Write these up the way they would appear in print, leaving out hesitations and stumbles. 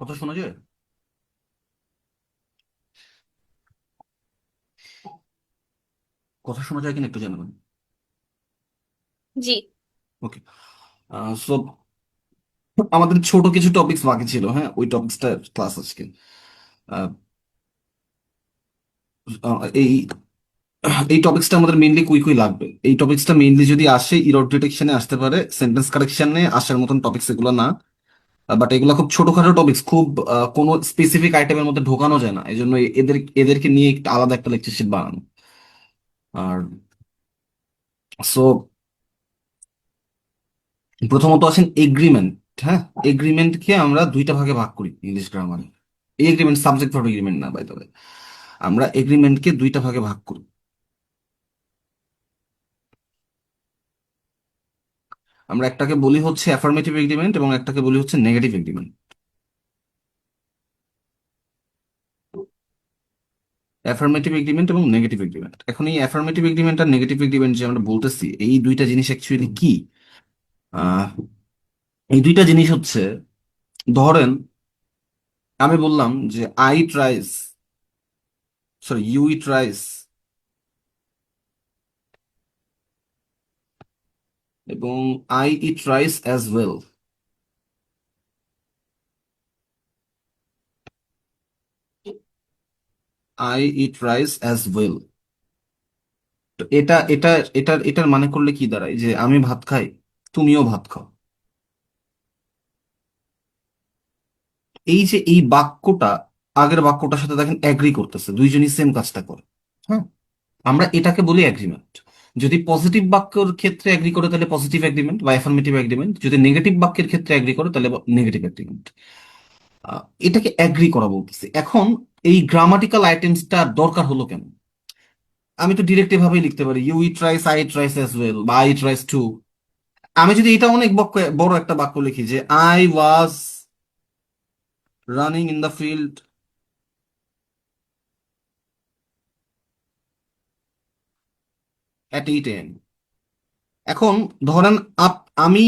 কথা শোনা যায়? কথা শোনা যায় কিনা একটু জানাবেন। জি। ওকে। সো আমাদের ছোট কিছু টপিকস বাকি ছিল, হ্যাঁ, ওই টপিকসটা ক্লাস আজকে। আহ, এই এই টপিকসটা আমাদের মেইনলি কুই কুই লাগবে। এই টপিকসটা মেইনলি যদি আসে ইরর ডিটেকশনে আসতে পারে, সেন্টেন্স কারেকশনে আসার মতন টপিকস এগুলো না। বাট এগুলো খুব ছোটখাটো টপিকস, খুব কোনো স্পেসিফিক আইটেমের মধ্যে ঢোকানো যায় না, এই জন্য এদেরকে নিয়ে একটা আলাদা একটা লেকচার শিট বানানো। আর সো প্রথমত আছেন এগ্রিমেন্ট। হ্যাঁ, এগ্রিমেন্টকে আমরা দুইটা ভাগে ভাগ করি ইংলিশ গ্রামারে। এই এগ্রিমেন্ট সাবজেক্ট ভার্ব এগ্রিমেন্ট না, বাই দ্য ওয়ে। আমরা এগ্রিমেন্টকে দুইটা ভাগে ভাগ করি। আমরা একটাকে বলি হচ্ছে অ্যাফার্মেটিভ এগ্রিমেন্ট এবং একটাকে বলি হচ্ছে নেগেটিভ এগ্রিমেন্ট। অ্যাফার্মেটিভ এগ্রিমেন্ট এবং নেগেটিভ এগ্রিমেন্ট, এখন এই অ্যাফার্মেটিভ এগ্রিমেন্ট আর নেগেটিভ এগ্রিমেন্ট যে আমরা বলতেছি, এই দুইটা জিনিস অ্যাকচুয়ালি কি? আহ এই দুইটা জিনিস হচ্ছে, ধরেন আমি বললাম যে I trice, sorry you eat rice, এবং I eat rice as well. I eat rice as well. তো এটার মানে করলে কি দাঁড়ায়, যে আমি ভাত খাই, তুমিও ভাত খাও। এই যে এই বাক্যটা আগের বাক্যটার সাথে দেখেন অ্যাগ্রি করতেছে, দুইজনই সেম কাজটা করে। হ্যাঁ, আমরা এটাকে বলি অ্যাগ্রিমেন্ট। যদি পজিটিভ বাক্যের ক্ষেত্রে অ্যাগ্রি করে তাহলে পজিটিভ অ্যাগ্রিমেন্ট বা অ্যাফার্মেটিভ অ্যাগ্রিমেন্ট, যদি নেগেটিভ বাক্যের ক্ষেত্রে অ্যাগ্রি করে তাহলে নেগেটিভ অ্যাগ্রিমেন্ট। এটাকে অ্যাগ্রি করা বলতেছি। এখন এই গ্রামাটিক্যাল আইটেমসটা দরকার হলো কেন? আমি তো ডিরেক্ট ভাবেই লিখতে পারি, you eat rice, I eat rice as well, বা আই ইট রাইস টু। আমি যদি এটা অনেক বড় একটা বাক্য লিখি, যে I was running in the field at 8 AM। এখন ধরেন আমি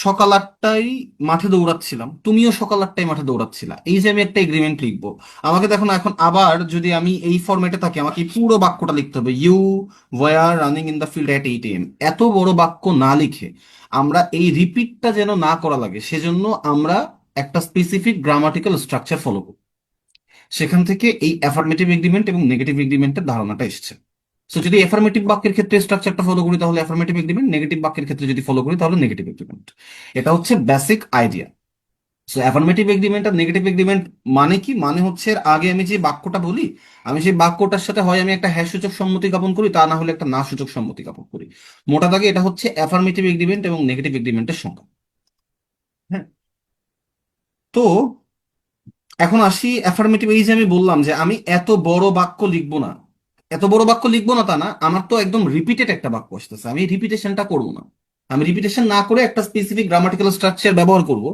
সকাল 8টায় মাঠে দৌড়াচ্ছিলাম, তুমিও সকাল 8টায় মাঠে দৌড়াচ্ছিলা, এই যে আমি একটা এগ্রিমেন্ট লিখবো। আমাকে দেখো না, এখন আবার যদি আমি এই ফরম্যাটে থাকি, আমাকে এই পুরো বাক্যটা লিখতে হবে, you were running in the field at 8 AM। এত বড় বাক্য না লিখে আমরা এই রিপিটটা যেন না করা লাগে, সেজন্য আমরা একটা স্পেসিফিক গ্রামাটিক্যাল স্ট্রাকচার ফলো করি। সেখান থেকে এই অ্যাফার্মেটিভ এগ্রিমেন্ট এবং নেগেটিভ এগ্রিমেন্টের ধারণাটা এসেছে। সো যদি অ্যাফার্মেটিভ বাক্যের ক্ষেত্রে স্ট্রাকচারটা ফলো করি তাহলে অ্যাফার্মেটিভ এগ্রিমেন্ট, নেগেটিভ বাক্যের ক্ষেত্রে যদি ফলো করি তাহলে নেগেটিভ এগ্রিমেন্ট। এটা হচ্ছে basic idea. So affirmative agreement আর নেগেটিভ এগ্রিমেন্ট মানে কি? মানে হচ্ছে এর আগে আমি যে বাক্যটা বলি, আমি সেই বাক্যটার সাথে হয় আমি একটা হ্যাঁ সূচক সম্মতি জ্ঞাপন করি, তা না হলে একটা না সূচক সম্মতি জ্ঞাপন করি। মোটা দাগে এটা হচ্ছে অ্যাফার্মেটিভ এগ্রিমেন্ট এবং নেগেটিভ এগ্রিমেন্টের সংজ্ঞা। হ্যাঁ। তো এখন আসি অ্যাফার্মেটিভ। এই যে আমি বললাম যে আমি এত বড় বাক্য লিখবো না, এত বড় বাক্য লিখবো না তা না, আমার তো একদম রিপিটেড একটা বাক্য আসতেছে, আমি রিপিটেশনটা করবো না। আমি রিপিটেশন না করে একটা স্পেসিফিক গ্রামাটিক্যাল স্ট্রাকচার ব্যবহার করব,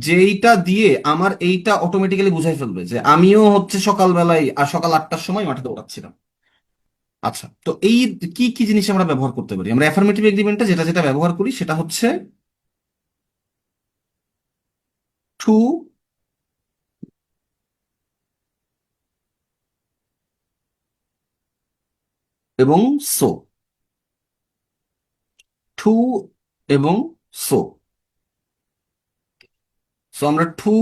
যেইটা দিয়ে আমার এইটা অটোমেটিক্যালি বুঝাই ফেলবে যে আমিও হচ্ছে সকালবেলায় আর সকাল 8টার সময় মাঠে দৌড়াচ্ছিলাম। আচ্ছা, তো এই কি কি জিনিস আমরা ব্যবহার করতে পারি? আমরা অ্যাফার্মেটিভ এগ্রিমেন্টে যেটা যেটা ব্যবহার করি সেটা হচ্ছে টু এবং সো। টু এবং সো। সো আমরা টু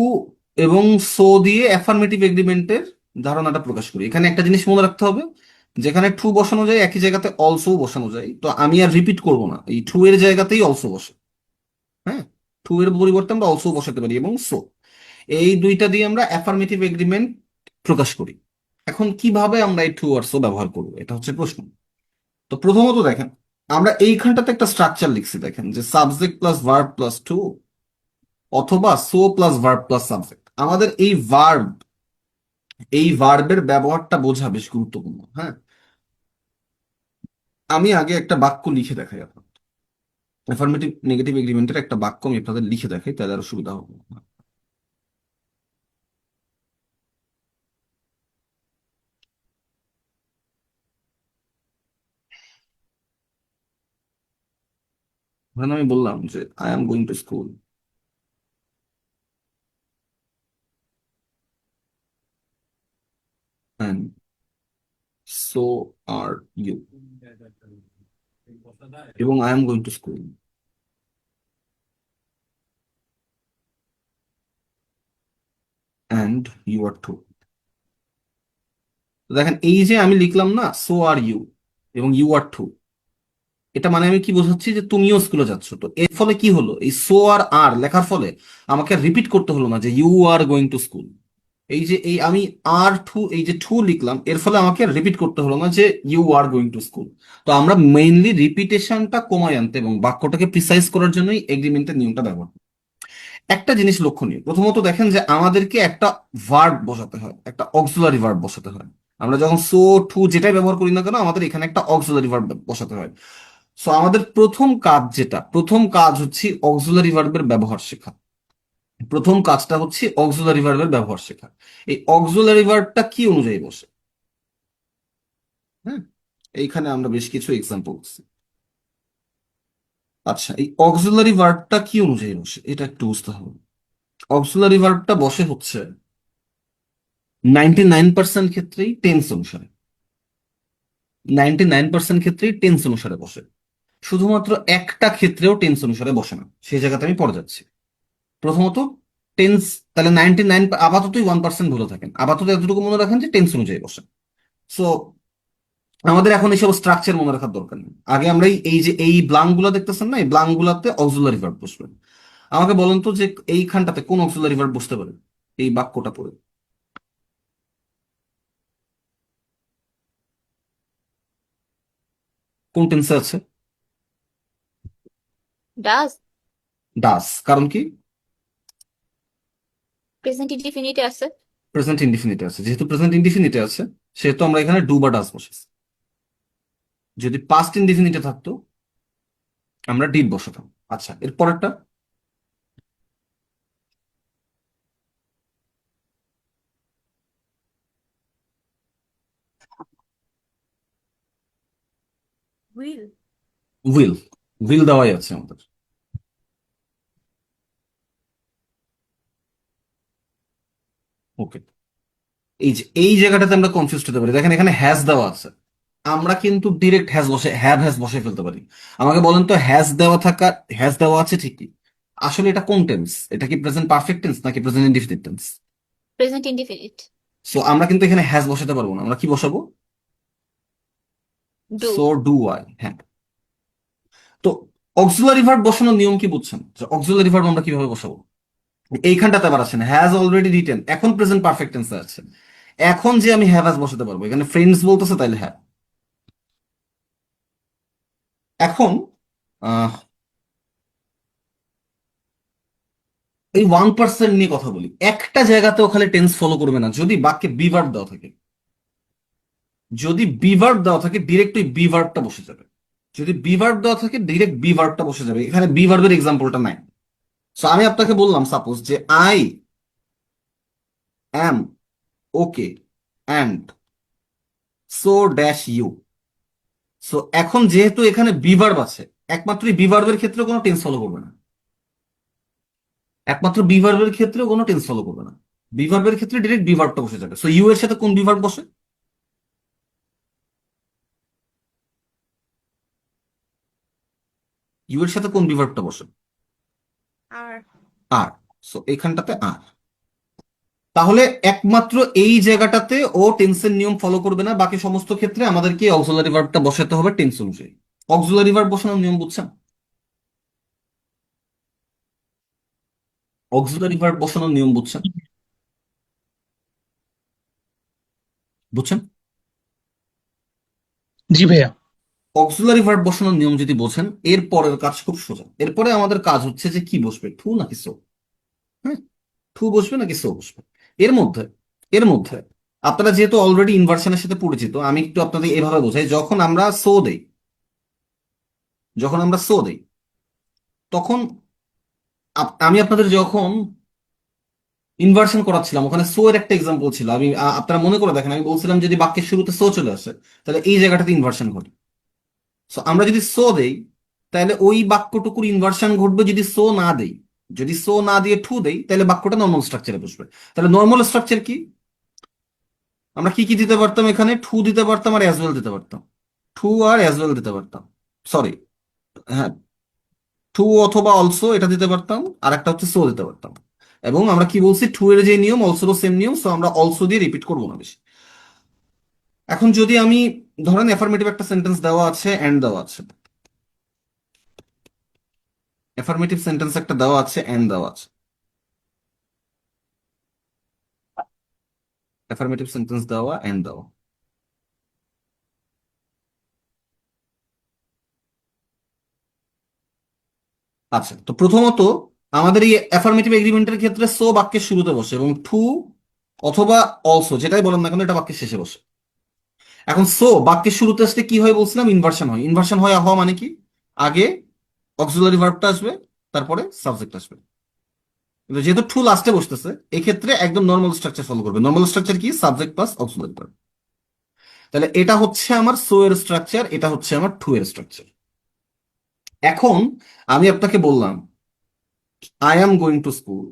এবং সো দিয়ে অ্যাফার্মেটিভ এগ্রিমেন্টের ধারণাটা প্রকাশ করি। এখানে একটা জিনিস মনে রাখতে হবে, যেখানে টু বসানো যায় একই জায়গাতে অলসো বসানো যায়, তো আমি আর রিপিট করব না, এই টু এর জায়গাতেই অলসো বসে। হ্যাঁ, টু এর পরিবর্তে আমরা অলসো বসাতে পারি, এবং সো। এই দুইটা দিয়ে আমরা অ্যাফার্মেটিভ এগ্রিমেন্ট প্রকাশ করি। এখন কিভাবে আমরা এই টু আর সো ব্যবহার করবো, এটা হচ্ছে প্রশ্ন। তো প্রথমত দেখেন, আমরা এইখানটাতে একটা স্ট্রাকচার লিখছি, দেখেন যে subject plus verb plus too, অথবা so plus verb plus subject. আমাদের এই ভার্বের ব্যবহারটা বোঝা বেশ গুরুত্বপূর্ণ। হ্যাঁ, আমি আগে একটা বাক্য লিখে দেখাই আপনার, অ্যাফার্মেটিভ নেগেটিভ এগ্রিমেন্টের একটা বাক্য আমি আপনাদের লিখে দেখাই, তাহলে আরো সুবিধা হবে। ধরেন আমি বললাম যে I am going to school. So are you, এবং I am going to school, and you are too. দেখেন এই যে আমি লিখলাম না সো আর ইউ এবং ইউ আর টু, এটা মানে আমি কি বোঝাচ্ছি যে তুমিও স্কুলে যাচ্ছ। তো এর ফলে কি হলো, এই সো আর আর লেখার ফলে আমাকে রিপিট করতে হলো না যে you are going to school. এই যে এই আমি আর টু, এই যে টু লিখলাম, এর ফলে আমাকে রিপিট করতে হলো না যে you are going to school. তো আমরা মেইনলি রিপিটেশনটা কমায় আনতে এবং বাক্যটাকে প্রিসাইজ করার জন্যই এগ্রিমেন্টের নিয়মটা ব্যবহার করি। একটা জিনিস লক্ষণীয়, প্রথমত দেখেন যে আমাদেরকে একটা ভার্ব বসাতে হয়, একটা অক্সিলারি ভার্ব বসাতে হয়। আমরা যখন সো টু যেটাই ব্যবহার করি না কেন, আমাদের এখানে একটা অক্সিলারি ভার্ব বসাতে হয়। সো আমাদের প্রথম কাজ, প্রথম কাজ হচ্ছে অক্সিলারি ভার্বের ব্যবহার শেখা। প্রথম কাজটা হচ্ছে অক্সিলারি ভার্বের ব্যবহার শেখা। এই অক্সিলারি ভার্বটা কি অনুযায়ী বসে, হ্যাঁ, এইখানে আমরা বেশ কিছু এক্সাম্পল দিচ্ছি। আচ্ছা, এই অক্সিলারি ভার্বটা কি অনুযায়ী বসে এটা একটু বুঝতে হবে। অক্সিলারি ভার্বটা বসে হচ্ছে 99% ক্ষেত্রেই টেন্স অনুসারে, 99% ক্ষেত্রেই টেন্স অনুসারে বসে। শুধুমাত্র একটা ক্ষেত্রেও টেন্স অনুসারে বসে না, সেই জায়গাতে আমি পরে যাচ্ছি। প্রথমত টেন্স, তাহলে 99, আপাততই 1% ভুলে থাকেন, আপাতত এতটুকু মনে রাখেন যে টেন্স অনুযায়ী বসে। সো আমাদের এখন এইসব স্ট্রাকচার মনে রাখার দরকার নেই। আগে আমরা এই যে এই ব্লাঙ্ক গুলা দেখতেছেন না, এই ব্লাঙ্ক গুলাতে অক্সিলারি ভার্ব বসবে। আমাকে বলেন তো যে এইখানটাতে কোন অক্সিলারি ভার্ব বসতে পারে এই বাক্যটা পড়ে, কোন টেন্সে আছে? ডাজ। ডাস। কারণ কি? প্রেজেন্ট ইনডিফিনিটে আছে। প্রেজেন্ট ইনডিফিনিটে আছে, যেহেতু প্রেজেন্ট ইনডিফিনিটে আছে সেহেতু আমরা এখানে ডু বা ডাস বসেছি। যদি পাস্ট ইনডিফিনিটে থাকতো আমরা ডিড বসাতাম। আচ্ছা, এর পরেরটা উইল। উইল। উইল দেওয়াই আছে আমাদের। ওকে, এই যে এই জায়গাটাতে আমরা কনফিউজ হতে পারি। দেখেন এখানে হ্যাজ দেওয়া আছে, আমরা কিন্তু ডিরেক্ট হ্যাজ বসে হ্যাজ বসে ফেলতে পারি। আমাকে বলেন তো হ্যাজ দেওয়া থাকা, হ্যাজ দেওয়া আছে ঠিকই, আসলে এটা কোন টেন্স? এটা কি প্রেজেন্ট পারফেক্ট টেন্স নাকি present indefinite tense? Present indefinite. So আমরা কিন্তু এখানে হ্যাজ বসাতে পারবো না, আমরা কি বসাবো? ডু। সো ডু আই, হ্যাঁ। তো অক্সিলারি ভার্ব বসানোর নিয়ম কি বুঝছেন? অক্সিলারি ভার্ব আমরা কিভাবে বসাবো? এইখানটাতে আবার আছেন হ্যাজ অলরেডি রিটেন, এখন প্রেজেন্ট পারফেক্ট টেন্সে আছে। এখন যে আমি হ্যাভ বসাতে পারবো, এখানে ফ্রেন্ডস বলতেছে তাইলে হ্যাঁ। এখন আহ, এই 1% নিয়ে কথা বলি। একটা জায়গাতেও খালি টেন্স ফলো করবে না যদি বাক্যে বি ভার্ব দেওয়া থাকে। যদি বি ভার্ব দেওয়া থাকে ডিরেক্ট ওই বি ভার্বটা বসে যাবে। যদি বি ভার্ব দেওয়া থাকে ডিরেক্ট বি ভার্বটা বসে যাবে। এখানে বি ভার্বের এক্সাম্পলটা নাই। সো আমি আপনাকে বললাম সাপোজ যে I am okay and so dash you. So এখন যেহেতু এখানে বি ভার্ব আছে, একমাত্র বি ভার্বের ক্ষেত্রে কোনো টেন্স ফলো করবে না, একমাত্র বি ভার্বের ক্ষেত্রে কোনো টেন্স ফলো করবে না। বি ভার্বের ক্ষেত্রে ডিরেক্ট বি ভার্বটা বসে যাবে। সো ইউ এর সাথে কোন বি ভার্ব বসে? ইউ এর সাথে কোন বি ভার্বটা বসে? আর। আর। সো এখানটাতে আর। তাহলে একমাত্র এই জায়গাটাতে ও টেন্সের নিয়ম ফলো করবে না, বাকি সমস্ত ক্ষেত্রে আমাদেরকে অক্সিলারি ভার্বটা বসাতে হবে টেন্স অনুযায়ী। অক্সিলারি ভার্ব বসানোর নিয়ম বুঝছেন? অক্সিলারি ভার্ব বসানোর নিয়ম বুঝছেন? বুঝছেন? জি ভাইয়া। অক্সিলারি ভার্ব বসানোর নিয়ম যদি বোঝেন, এর পরের কাজ খুব সোজা। এরপরে আমাদের কাজ হচ্ছে যে কি বসবে, টু নাকি সো। হ্যাঁ, টু বসবে নাকি সো বসবে। এর মধ্যে এর মধ্যে আপনারা যেহেতু অলরেডি ইনভার্সনের সাথে পরিচিত, আমি একটু আপনাদের এভাবে বোঝাই। যখন আমরা সো দেই তখন আমি আপনাদের যখন ইনভার্সন করাচ্ছিলাম ওখানে সো এর একটা এক্সাম্পল ছিল। আমি আপনারা মনে করে দেখেন, আমি বলছিলাম যদি বাক্যের শুরুতে সো চলে আসে তাহলে এই জায়গাটাতে ইনভার্সন ঘটে। সো আমরা যদি সো দেই তাহলে ওই বাক্যটুকুর ইনভার্সন ঘটবে যদি সো না দেই। যদি সো না দিয়ে টু দেই তাহলে বাক্যটা নর্মাল স্ট্রাকচারে বসবে। তাহলে নর্মাল স্ট্রাকচার কি? আমরা কি কি দিতে পারতাম এখানে? টু দিতে পারতাম আর অ্যাজ ওয়েল দিতে পারতাম। টু আর অ্যাজ ওয়েল দিতে পারতাম। সরি, হ্যাঁ, টু অথবা অলসো এটা দিতে পারতাম, আর একটা হচ্ছে সো দিতে পারতাম। এবং আমরা কি বলছি, টু এর যে নিয়ম অলসোরও সেম নিয়ম, সো আমরা অলসো দিয়ে রিপিট করবো না বেশি। এখন যদি আমি, ধরেন অ্যাফার্মেটিভ একটা সেন্টেন্স দেওয়া আছে এন্ড দেওয়া আছে, অ্যাফার্মেটিভ সেন্টেন্স একটা দেওয়া আছে এন্ড দেওয়া আছে, অ্যাফার্মেটিভ সেন্টেন্স দেওয়া এন্ড দেওয়া। আচ্ছা, তো প্রথমত আমাদের এই অ্যাফার্মেটিভ এগ্রিমেন্টের ক্ষেত্রে সো বাক্যের শুরুতে বসে এবং টু অথবা অলসো যেটাই বলেন না কেন এটা বাক্যের শেষে বসে। এখন সো বাক্যের শুরুতে আসলে কি হয় বলছিলাম? ইনভার্সন হয়। ইনভার্সন হয় হওয়া মানে কি? আগে অক্সিলারি ভার্বটা আসবে, তারপরে সাবজেক্ট আসবে। কিন্তু যেহেতু টু লাস্টে বসতেছে, এক্ষেত্রে একদম নর্মাল স্ট্রাকচার ফলো করবে। নর্মাল স্ট্রাকচার কি? Subject plus auxiliary verb. তাহলে এটা হচ্ছে আমার সো এর স্ট্রাকচার, এটা হচ্ছে আমার টু এর স্ট্রাকচার। এখন আমি আপনাকে বললাম I am going to school,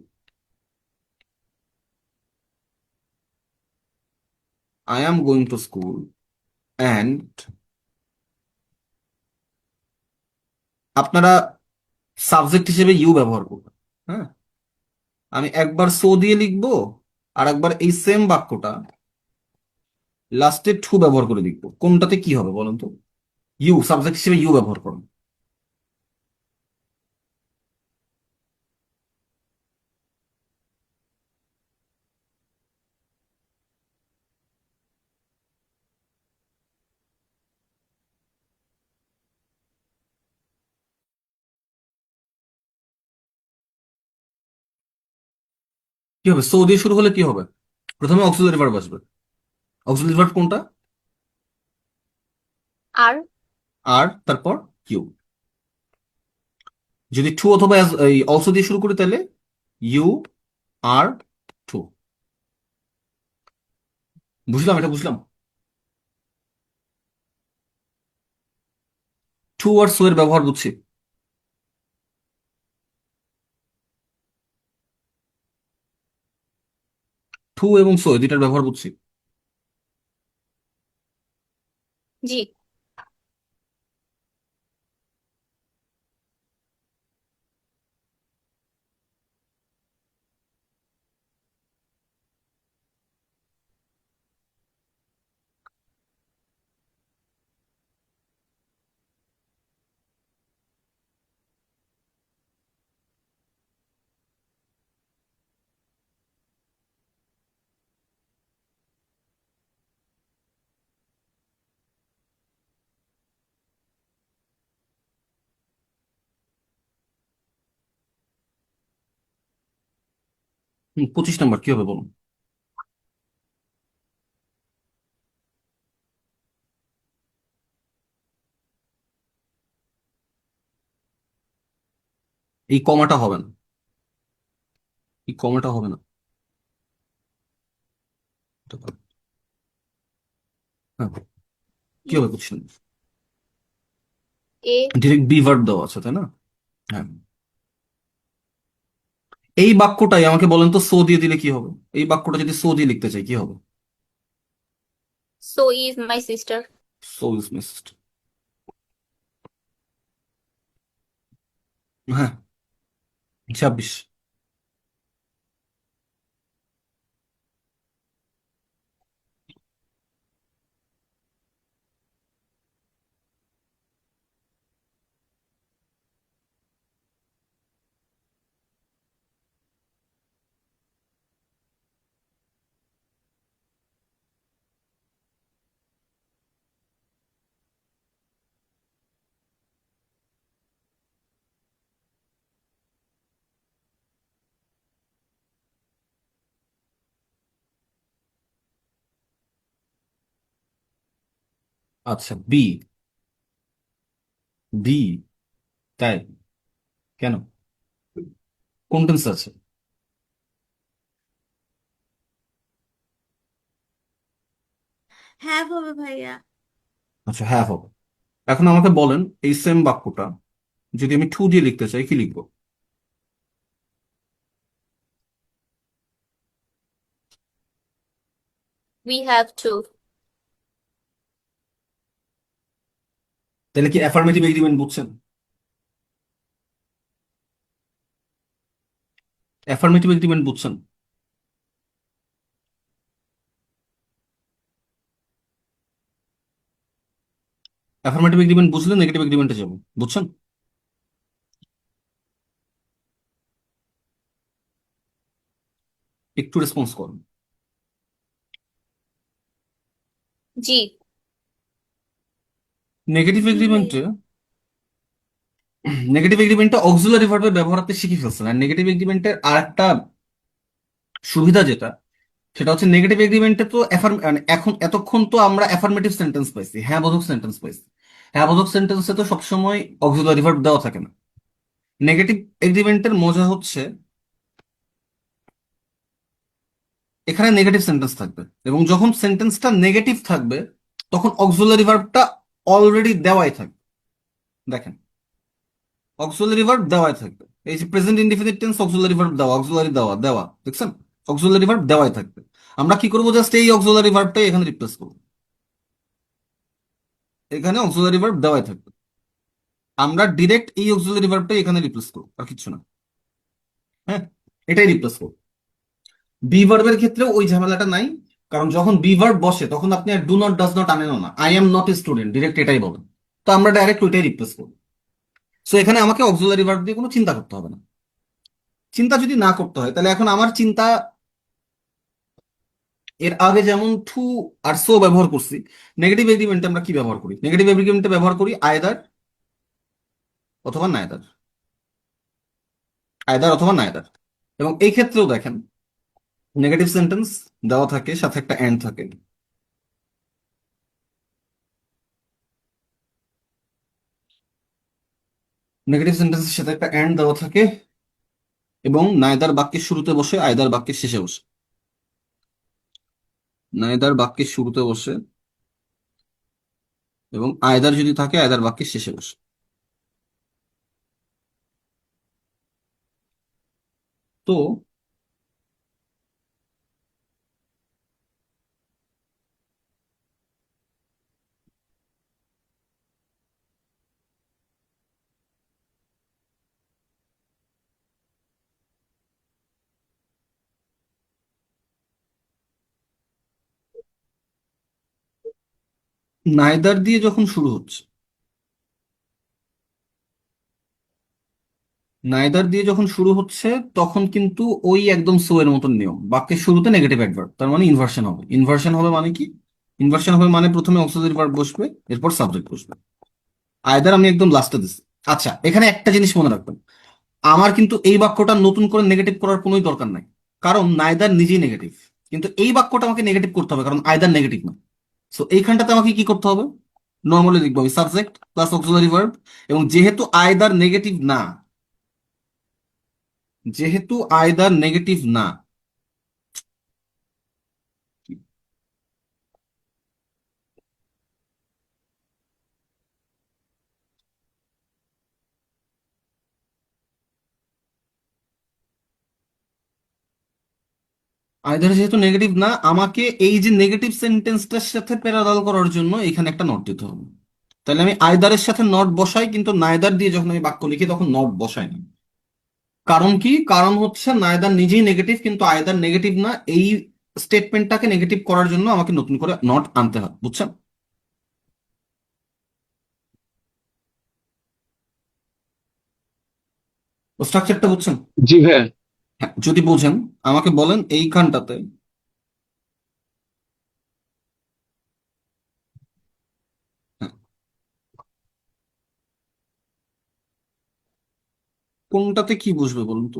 I am going to school and, আপনারা সাবজেক্ট হিসেবে ইউ ব্যবহার করবেন। হ্যাঁ, আমি একবার সো দিয়ে লিখবো, আর একবার এই সেম বাক্যটা লাস্টে টু ব্যবহার করে লিখবো। কোনটাতে কি হবে বলেন তো? ইউ, সাবজেক্ট হিসেবে ইউ ব্যবহার করুন। কি হবে? সো দিয়ে শুরু হলে কি হবে? প্রথমে অক্সিলারি ভার্ব আসবে। অক্সিলারি ভার্ব কোনটা? আর আর তারপর ইউ। যদি টু অথবা এই অলসো দিয়ে শুরু করি তাহলে ইউ আর টু। বুঝলাম, এটা বুঝলাম। টু আর সো এর ব্যবহার বুঝছি। টু এবং সো এই দুইটার ব্যবহার বুঝছি। জি। হুম, 25 নাম্বার কি হবে বলুন? এই কমাটা হবে না, এই কমাটা হবে না। এটা হবে। হ্যাঁ, কি হবে বুঝছেন? এ। ডিরেক্ট বি ভার্ব দেওয়া আছে তাই না? হ্যাঁ। এই বাক্যটাই আমাকে বলেন তো, সো দিয়ে দিলে কি হবে? এই বাক্যটা যদি সো দিয়ে লিখতে চাই কি হবে? So is my sister. So is missed. হ্যাঁ, 26। আচ্ছা, বি, বি, তাই? কেন? কোন টেন্স আছে? হ্যাঁ হবে ভাইয়া। আচ্ছা, হ্যাঁ হবে। এখন আমাকে বলেন এই সেম বাক্যটা যদি আমি টু দিয়ে লিখতে চাই কি লিখবো? We have to. তাহলে কি অ্যাফার্মেটিভ এগ্রিমেন্ট বুঝছেন? অ্যাফার্মেটিভ এগ্রিমেন্ট বুঝছেন? অ্যাফার্মেটিভ এগ্রিমেন্ট বুঝলে নেগেটিভ এগ্রিমেন্টে যাবো, বুঝছেন? একটু রেসপন্স করুন। জি। নেগেটিভ জি এগ্রিমেন্টে, ভাইয়া। নেগেটিভ এগ্রিমেন্টে অক্সিলারি ভার্বের ব্যবহার আপনি শিখে ফেলছেন। আর নেগেটিভ এগ্রিমেন্টের আরেকটা সুবিধা যেটা, সেটা হচ্ছে নেগেটিভ এগ্রিমেন্টে তো মানে এখন এতক্ষণ তো আমরা অ্যাফার্মেটিভ সেন্টেন্স পাইছি, হ্যাঁ বোধক সেন্টেন্স পাইছি। হ্যাঁ বোধক সেন্টেন্সে তো সবসময় অক্সিলারি ভার্ব দেওয়া থাকে না। নেগেটিভ এগ্রিমেন্টের মজা হচ্ছে এখানে নেগেটিভ সেন্টেন্স থাকবে, এবং যখন সেন্টেন্সটা নেগেটিভ থাকবে তখন অক্সিলারি ভার্বটা অলরেডি দেওয়াই থাকবে। দেখেন, অক্সিলারি ভার্ব দেওয়াই থাকবে। এই যে present indefinite tense, auxiliary verb দেওয়া, অক্সিলারি দেওয়া দেওয়া, দেখছেন? অক্সিলারি ভার্ব দেওয়াই থাকবে। আমরা কি করবো, জাস্ট এই অক্সিলারি ভার্বটাই এখানে রিপ্লেস করবো। এখানে অক্সিলারি ভার্ব দেওয়াই থাকবে, আমরা ডিরেক্ট এই অক্সিলারি ভার্বটাই এখানে রিপ্লেস করবো, আর কিছু না। হ্যাঁ, এটাই রিপ্লেস করবো। বি ভার্বের ক্ষেত্রে ওই ঝামেলাটা নাই, কারণ যখন বি ভার্ব বসে তখন আপনি আর ডু নট ডাজ নট আনেনও না, I am not a student direct এটাই বলেন। তো আমরা ডাইরেক্ট ওইটাই রিপ্লেস করবো। সো এখানে আমাকে অক্সিলারি ভার্ব দিয়ে কোনো চিন্তা করতে হবে না। চিন্তা যদি না করতে হয় তাহলে এখন আমার চিন্তা, এর আগে যেমন টু আর সো ব্যবহার করছি, নেগেটিভ এগ্রিমেন্টে আমরা কি ব্যবহার করি? নেগেটিভ এগ্রিমেন্টে ব্যবহার করি আয়দার অথবা নায়দার, আয়দার অথবা নায়দার। এবং এই ক্ষেত্রেও দেখেন, নেগেটিভ সেন্টেন্স দেওয়া থাকে, সাথে একটা এন্ড থাকে। নেগেটিভ সেন্টেন্সের সাথে একটা এন্ড দেওয়া থাকে, এবং নায়দার বাক্যের শুরুতে বসে, আয়দার বাক্যের শেষে বসে। নায়দার বাক্যের শুরুতে বসে, এবং আয়দার যদি থাকে আয়দার বাক্যের শেষে বসে। তো নায়দার দিয়ে যখন শুরু হচ্ছে, নাইদার দিয়ে যখন শুরু হচ্ছে তখন কিন্তু ওই একদম সো এর মতন নিয়ম, বাক্যের শুরুতে নেগেটিভ অ্যাডভার্ব, তার মানে ইনভার্সন হবে। ইনভার্সন হবে মানে কি? ইনভার্সন হবে মানে প্রথমে অক্সিলারি ভার্ব বসবে, এরপর সাবজেক্ট বসবে। আয়দার আমি একদম লাস্টে দিচ্ছি। আচ্ছা, এখানে একটা জিনিস মনে রাখবেন, আমার কিন্তু এই বাক্যটা নতুন করে নেগেটিভ করার কোনোই দরকার নাই, কারণ নাইদার নিজেই নেগেটিভ। কিন্তু এই বাক্যটা আমাকে নেগেটিভ করতে হবে, কারণ আয়দার নেগেটিভ না। সো এইখানটাতে আমাকে কি করতে হবে? নর্মালি লিখবো আমি সাবজেক্ট প্লাস অক্সিলারি ভার্ব, এবং যেহেতু আয়দার নেগেটিভ না, যেহেতু আয়দার নেগেটিভ না, আয়দার যেহেতু নেগেটিভ না, আমাকে এই যে নেগেটিভ সেন্টেন্সটার সাথে প্যারালাল করার জন্য এখানে একটা নট দিতে হবে। তাহলে আমি আয়দারের সাথে নট বসাই, কিন্তু নায়দার দিয়ে যখন আমি বাক্য লিখি তখন নট বসাই না। কারণ কি? কারণ হচ্ছে নায়দার নিজেই নেগেটিভ, কিন্তু আয়দার নেগেটিভ না। এই স্টেটমেন্টটাকে নেগেটিভ করার জন্য আমাকে নতুন করে নট আনতে হবে, বুঝছেন? ও স্ট্রাকচারটা বুঝছেন? জি ভাইয়া। হ্যাঁ, যদি বোঝেন আমাকে বলেন এইখানটাতে। হ্যাঁ, কোনটাতে কি বুঝবে বলুন তো?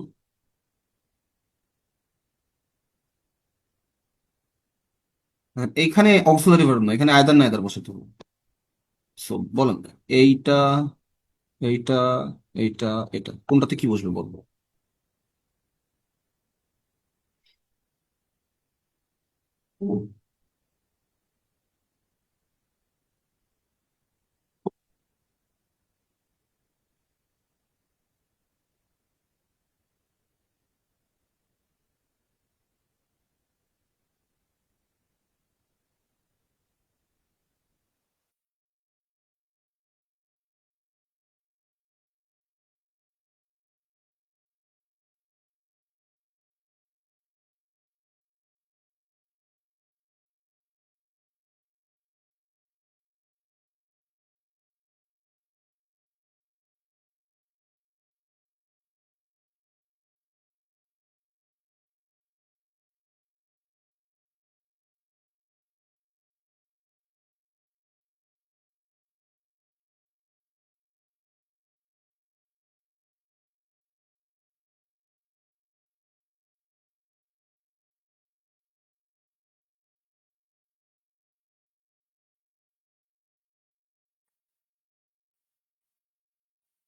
হ্যাঁ, এইখানে অক্সিলারি ভার্ব না, এখানে আয়দার নায়দার বসাতে হবে। সো বলেন, এইটা, এইটা, এইটা, এটা কোনটাতে কি বসবে বলবো?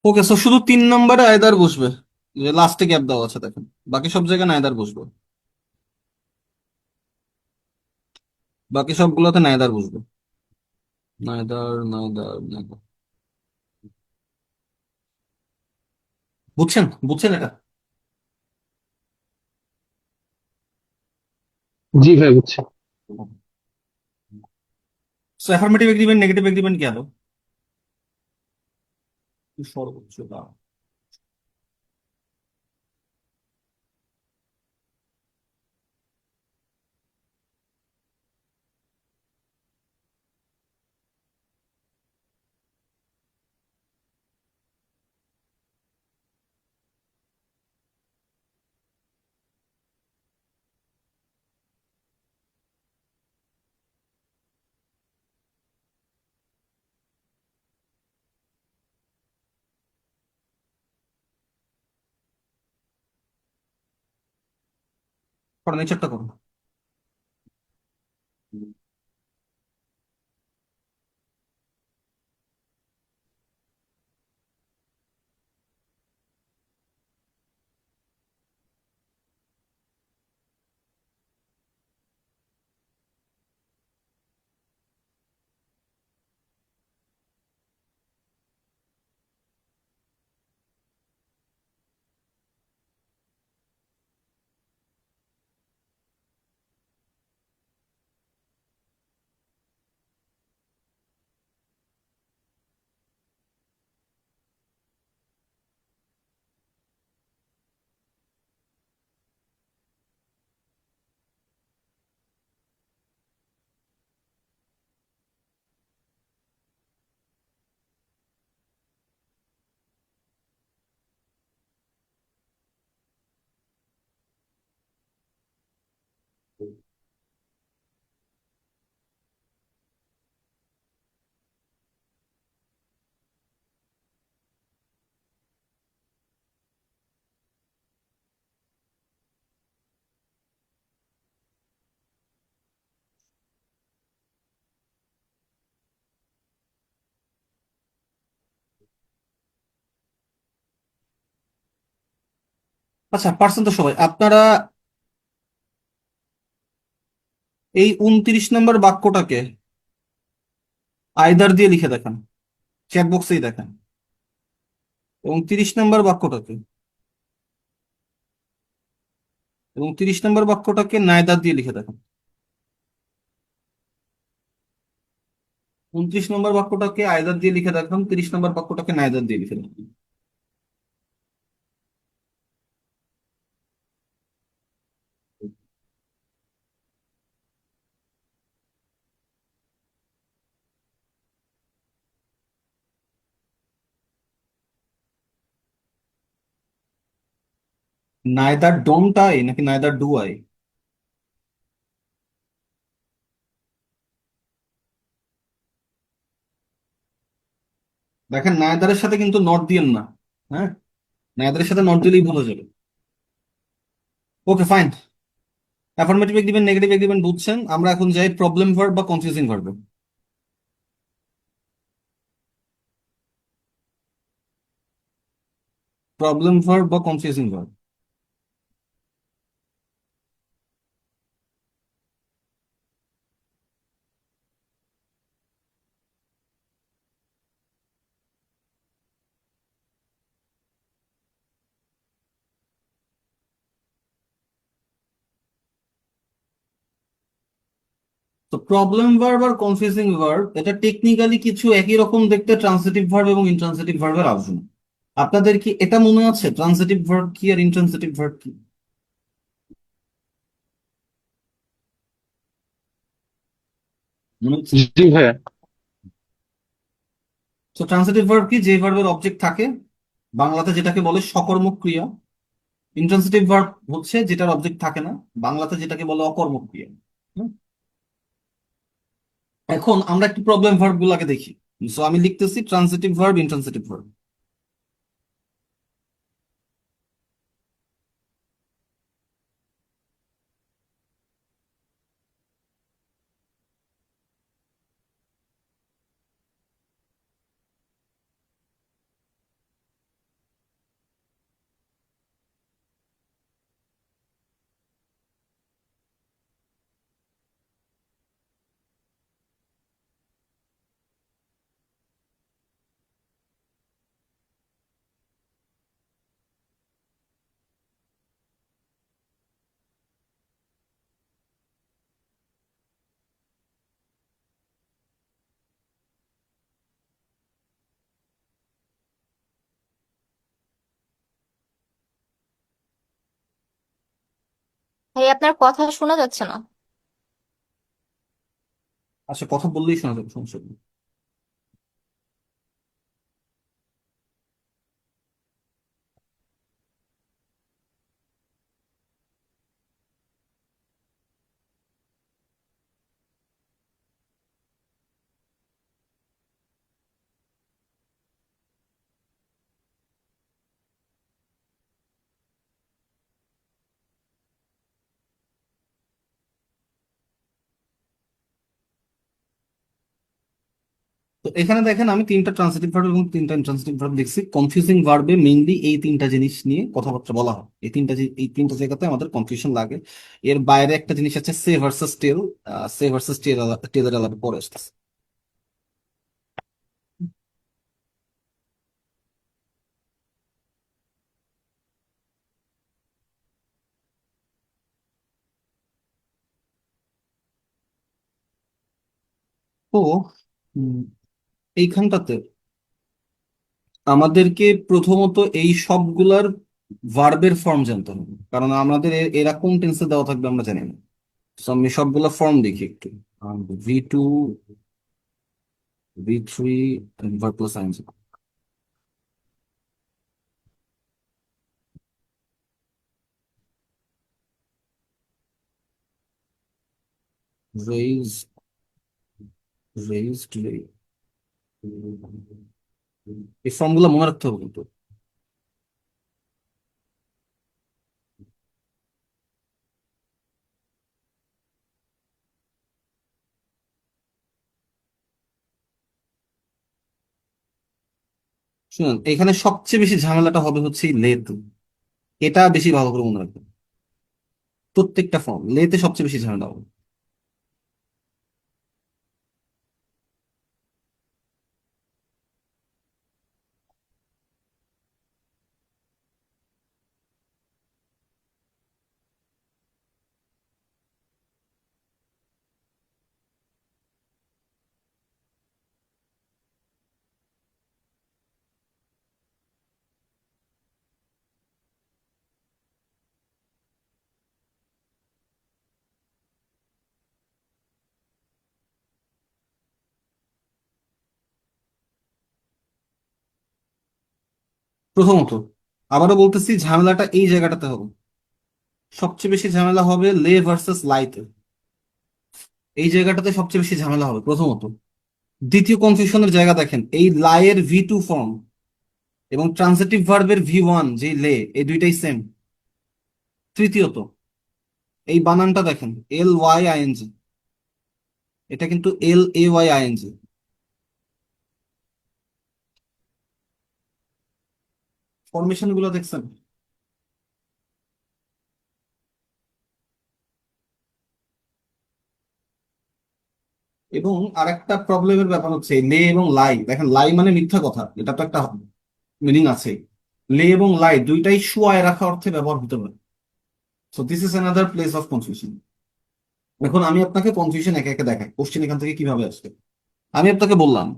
ওকে, সো শুধু 3 নম্বরে আয়দার বসবে, যে লাস্টে গ্যাপ দেওয়া আছে দেখেন, বাকি সব জায়গায় নাইদার বসবে, বাকি সবগুলোতে নাইদার বসবে। Neither, neither, neither. বুঝছেন বুঝছেন এটা? জি ভাই, বুঝছি। So affirmative agreement, negative agreement গেল। সর্বোচ্চ দাম। নেচারটা করুন। আচ্ছা, পার্সেন্ট তো সবাই আপনারা এই 29 নম্বর বাক্যটাকে আইদার দিয়ে লিখে দেখান, চ্যাট বক্সেই দেখান। এবং 30 নম্বর বাক্যটাকে নাইদার দিয়ে লিখে দেখান। 29 নম্বর বাক্যটাকে আইদার দিয়ে লিখে দেখান, 30 নম্বর বাক্যটাকে নাইদার দিয়ে লিখে দেখান। নাইদার ডোন্ট আই নাকি নাইদার ডু আই? দেখেন, নাইদারের সাথে কিন্তু নট দিয়েন না। হ্যাঁ, নাইদারের সাথে নট দিলেই ভুল হয়ে যাবে। Okay, fine. Affirmative agreement, negative agreement বুঝছেন। আমরা এখন যাই প্রবলেম ভার্ব বা কনফিউজিং ভার্বে। প্রবলেম ভার্ব বা কনফিউজিং ভার্ব। তো প্রবলেম ভার্ব আর কনফিউজিং ভার্ব এটা টেকনিক্যালি কিছু একই রকম দেখতে, ট্রান্সিটিভ ভার্ব এবং ইন্ট্রান্সিটিভ ভার্বের আলোচনা। আপনাদের কি এটা মনে আছে ট্রান্সিটিভ ভার্ব কি আর ইন্ট্রান্সিটিভ ভার্ব কি? মনে হচ্ছে? জি ভাইয়া। তো ট্রান্সিটিভ ভার্ব কি? যে ভার্বের অবজেক্ট থাকে, বাংলাতে যেটাকে বলে সকর্মক ক্রিয়া। ইন্ট্রান্সিটিভ ভার্ব হচ্ছে যেটার অবজেক্ট থাকে না, বাংলাতে যেটাকে বলে অকর্মক ক্রিয়া। হুম? এখন আমরা একটু প্রবলেম ভার্ব গুলাকে দেখি। সো আমি লিখতেছি ট্রান্সিটিভ ভার্ব, ইন্ট্রান্সিটিভ ভার্ব। ভাই আপনার কথা শোনা যাচ্ছে না। আচ্ছা, কথা বললেই শোনা যাবে, সমস্যা নেই। তো এখানে দেখেন আমি তিনটা ট্রান্সিটিভ ভার্ব এবং তিনটা ইন্ট্রান্সিটিভ ভার্ব দেখছি। কনফিউজিং ভার্বে মেইনলি এই তিনটা জিনিস নিয়ে কথাবার্তা বলা হয়, এই তিনটা জায়গাতে আমাদের কনফিউশন লাগে। এর বাইরে একটা জিনিস আছে সে ভার্সেস টেল। সে ভার্সেস টেলের আলাদা পরে আসতেছে। তো উম, এইখানটাতে আমাদেরকে প্রথমত এই সবগুলার ভার্বের ফর্ম জানতে হবে, কারণ আমাদের এরা কোন টেন্সে দেওয়া থাকবে আমরা জানি না। তো আমি সবগুলা ফর্ম দেখি একটু। V2, V3, verb plus ING. Raise, raised, এই ফর্ম গুলো মনে রাখতে হবে কিন্তু। শুনুন, এখানে সবচেয়ে বেশি ঝামেলাটা হবে হচ্ছে লেত। এটা বেশি ভালো করে মনে রাখবেন। প্রত্যেকটা ফর্ম লেতে সবচেয়ে বেশি ঝামেলা হবে। প্রথমত আবারও বলতেছি, ঝামেলাটা এই জায়গাটাতে হবে। সবচেয়ে বেশি ঝামেলা হবে লে ভার্সেস লাইতে। এই জায়গাটাতে সবচেয়ে বেশি ঝামেলা হবে প্রথমত। দ্বিতীয় কনফিউশনের জায়গা দেখেন, এই লায়ের V2 ফর্ম এবং ট্রান্সিটিভ ভার্বের V1 যে লে, এই দুইটাই সেম। তৃতীয়ত এই বানানটা দেখেন, LYING, এটা কিন্তু LAYING। ফরমেশন গুলো দেখছেন? এবং আরেকটা প্রবলেমের ব্যাপার হচ্ছে লে এবং লাই। দেখেন, লাই মানে মিথ্যা কথা, এটা তো একটা মিনিং আছে। লে এবং লাই দুইটাই শুয়ায় রাখা অর্থে ব্যবহার হতে পারে। So this is another place of confusion. এখন আমি আপনাকে কনফিউশন একে একে দেখাই, কোশ্চেন এখান থেকে কিভাবে আসবে। আমি আপনাকে বললাম,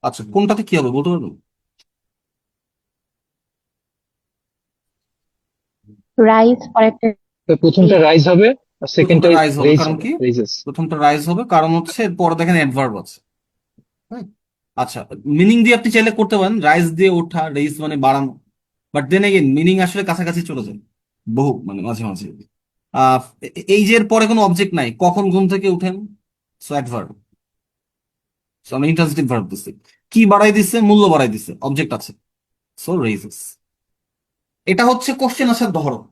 আচ্ছা কোনটাতে কি হবে বলতে পারবেন? রাইজ ফর একটা। তো প্রথমটা রাইজ হবে আর প্রথমটা সেকেন্ডটা রাইজ হবে, রেজ কারণ হবে, কি? রেজেস। প্রথমটা রাইজ হবে কারণ হচ্ছে পরে দেখেন অ্যাডভার্ব আছে। হ্যাঁ। আচ্ছা, মিনিং দিয়ে আপনি চাইলে করতে পারেন, রাইজ দিয়ে ওঠা, রেইজ মানে বাড়ানো। বাট দেন এগেন মিনিং আসলে কাছাকাছি চলে যায় বহু, মানে মাঝে মাঝে। এই যে এর পরে কোনো অবজেক্ট নাই, কখন ঘুম থেকে উঠেন, সো অ্যাডভার্ব। সো আমরা ইন্ট্রান্সিটিভ ভার্ব দিচ্ছি। কি বাড়াই দিচ্ছে? মূল্য বাড়াই দিচ্ছে, অবজেক্ট আছে, সো রেইজেস। এটা হচ্ছে কোশ্চেন আসার ধরন।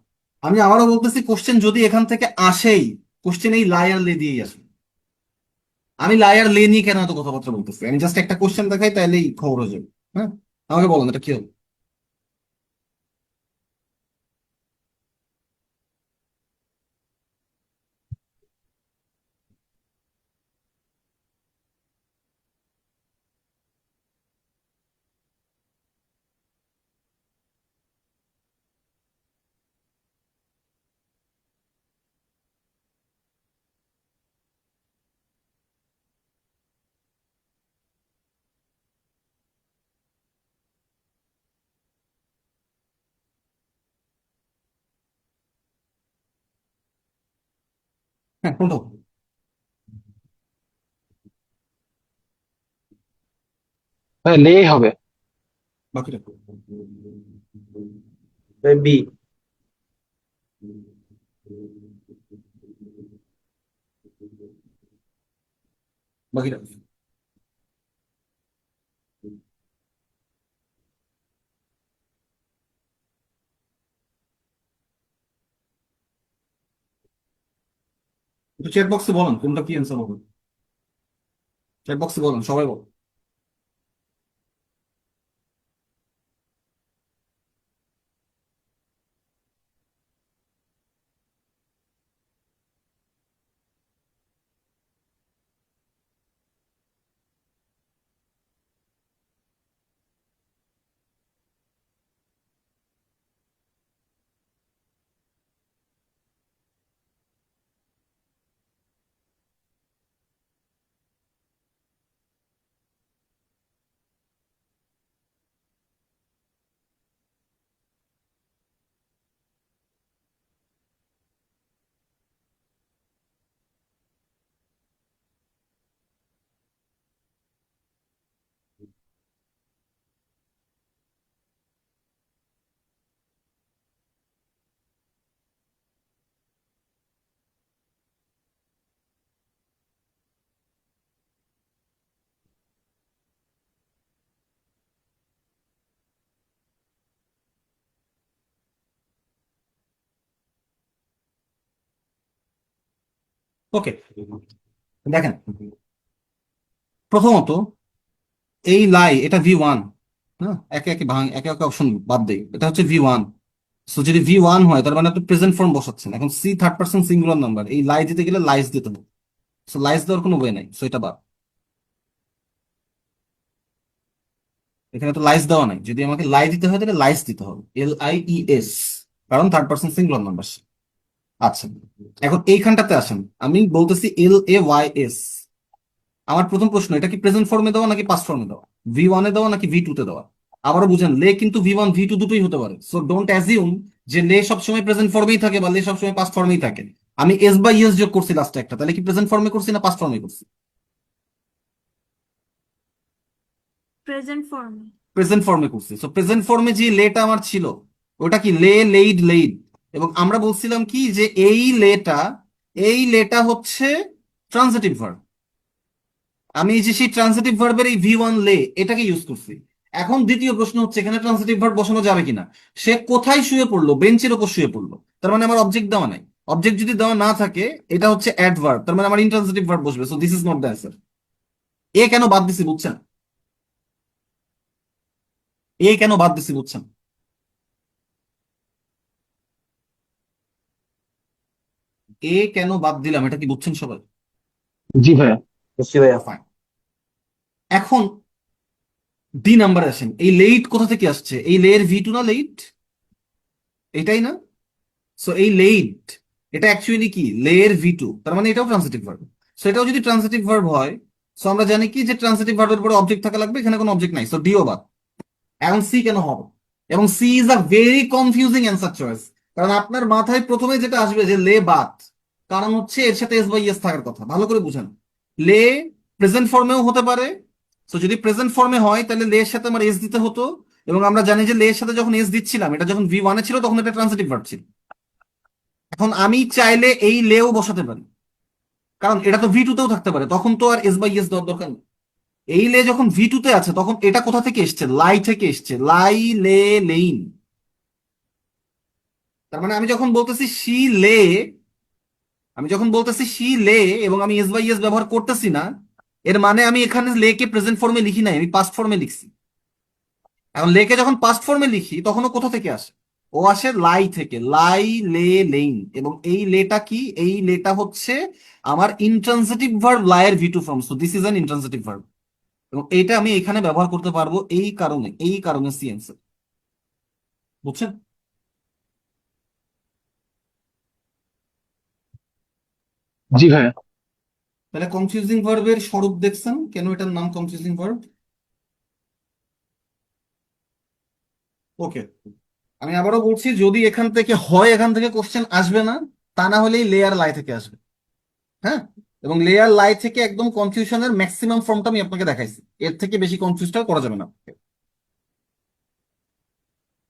আমি আবারও বলতেছি, কোশ্চেন যদি এখান থেকে আসেই কোশ্চেন এই লাই আর লে দিয়েই আসবে। আমি লাই আর লে নিয়ে কেন এত কথাবার্তা বলতেছি? আমি জাস্ট একটা কোশ্চেন দেখাই, তাহলেই খবর হয়ে যাবে। হ্যাঁ, আমাকে বলেন এটা কি হবে? হ্যাঁ, কোনটা হবে? হ্যাঁ, লে হবে। বাকিটা বি। বাকিটা একটু চ্যাট বক্সে বলেন কোনটা কি অ্যান্সার হবে। চ্যাট বক্সে বলেন, সবাই বল। ওকে, দেখেন, প্রথমত এই লাই এটা V1। হ্যাঁ, একে একে একে একে অপশন বাদ দেই। এটা হচ্ছে V1। সো যদি V1 হয় তার মানে আপনি প্রেজেন্ট ফর্ম বসাচ্ছেন। এখন she third person singular number, এই লাই দিতে গেলে লাইস দিতে হবে। সো লাইস দেওয়ার কোনো ওয়ে নাই, সো এটা বাদ। এখানে তো লাইস দেওয়া নাই, যদি আমাকে লাই দিতে হয় তাহলে লাইস দিতে হবে, LIES, কারণ থার্ড পার্সন সিঙ্গুলার নাম্বার। আচ্ছা, এখন এইখানটাতে আসেন, আমি বলতেছি LAYS। আমার প্রথম প্রশ্ন, এটা কি প্রেজেন্ট ফর্মে দেওয়া নাকি পাস্ট ফর্মে দেওয়া? V1 এ দেওয়া নাকি V2 তে দেওয়া? আবারও বুঝেন, লে কিন্তু V1 V2 দুটোই হতে পারে। সো ডোন্ট অ্যাজিউম যে লে সবসময় প্রেজেন্ট ফর্মেই থাকে বা লে সবসময় পাস্ট ফর্মেই থাকে। আমি এস বা ইএস যোগ করছি লাস্টে একটা, তাহলে কি প্রেজেন্ট ফর্মে করছি না পাস্ট ফর্মে করছি? প্রেজেন্ট ফর্মে। প্রেজেন্ট ফর্মে করছি। সো প্রেজেন্ট ফর্মে যে লেটা আমার ছিল ওটা কি লে, লেইড, লেইড। এবং আমরা বলছিলাম কি যে এই লেটা হচ্ছে ট্রান্সিটিভ ভার্ব। আমি এই যে সেই ট্রান্সিটিভ ভার্বের এই V1 লে এটাকে ইউজ করছি। এখন দ্বিতীয় প্রশ্ন হচ্ছে, এখানে ট্রান্সিটিভ ভার্ব বসানো যাবে কিনা। সে কোথায় শুয়ে পড়লো? বেঞ্চের ওপর শুয়ে পড়লো, তার মানে আমার অবজেক্ট দেওয়া নাই। অবজেক্ট যদি দেওয়া না থাকে, এটা হচ্ছে অ্যাডভার্ব, তার মানে আমার ইন্ট্রান্সিটিভ ভার্ব বসবে। So this is not the answer. কেন বাদ দিছি বুঝছেন? কেন বাদ দিছি বুঝছেন? কেন বাদ দিলাম এটা কি বুঝছেন সবাই? জি ভাইয়া। বুঝছি ভাইয়া। Fine. এখন নাম্বারে আসেন, এই লেট কোথা থেকে আসছে? এই লের V2 না লেট, এটাই না? সো এই লেট এটা অ্যাকচুয়ালি কি লের V2, তার মানে এটাও ট্রান্সিটিভ ভার্ব। সো এটাও যদি ট্রান্সিটিভ ভার্ব হয়, সো আমরা জানি কি যে ট্রান্সিটিভ ভার্বের পরে অবজেক্ট থাকা লাগবে, এখানে কোনো অবজেক্ট নাই, সো ডিও বাদ। এখন সি কেন হবে? এবং C is a very confusing answer choice, কারণ আপনার মাথায় প্রথমে যেটা আসবে যে লে বাদ, কারণ হচ্ছে এর সাথে এস বাই এস থাকার কথা। ভালো করে বুঝেন, লে প্রেজেন্ট ফর্মেও হতে পারে। তো যদি প্রেজেন্ট ফর্মে হয় তাহলে লে এর সাথে আমার এস দিতে হতো, এবং আমরা জানি যে লে এর সাথে যখন এস দিচ্ছিলাম, এটা যখন V1 এ ছিল তখন এটা ট্রান্সিটিভ ভার্ব ছিল। এখন আমি চাইলে এই লেও বসাতে পারি, কারণ এটা তো V2 তেও থাকতে পারে, তখন তো আর এস বাই এস দেওয়ার দরকার নেই। এই লে যখন V2 তে আছে তখন এটা কোথা থেকে এসছে? লাই থেকে এসছে, লাই, লে, লেইন। তার মানে আমি যখন বলতেছি শি লে, আমি যখন বলতেছি শি লে এবং আমি এস বাই এস ব্যবহার করতেছি না, এর মানে আমি এখানে লে কে প্রেজেন্ট ফর্মে লিখি নাই, আমি পাস্ট ফর্মে লিখছি। এখন লে কে যখন পাস্ট ফর্মে লিখি তখন ও কোথা থেকে আসে? ও আসে লাই থেকে, লাই লে লেইং। এবং এই লেটা কি? এই লেটা হচ্ছে আমার ইন্ট্রান্সিটিভ ভার্ব লাইয়ের V two form, so this is an intransitive verb. এবং এইটা আমি এখানে ব্যবহার করতে পারবো এই কারণে সিএন্স। বুঝছেন? জি ভাইয়া। তাহলে কনফিউজিং ভার্বের স্বরূপ দেখছেন কেন এটার নাম কনফিউজিং ভার্ব? ওকে, আমি আবারও বলছি, যদি এখান থেকে হয় এখান থেকে কোশ্চেন আসবে না, তা না হলেই লেয়ার লাই থেকে আসবে। হ্যাঁ, এবং লেয়ার লাই থেকে একদম কনফিউশনের ম্যাক্সিমাম ফর্মটা আমি আপনাকে দেখাইছি, এর থেকে বেশি কনফিউজটা করা যাবে না।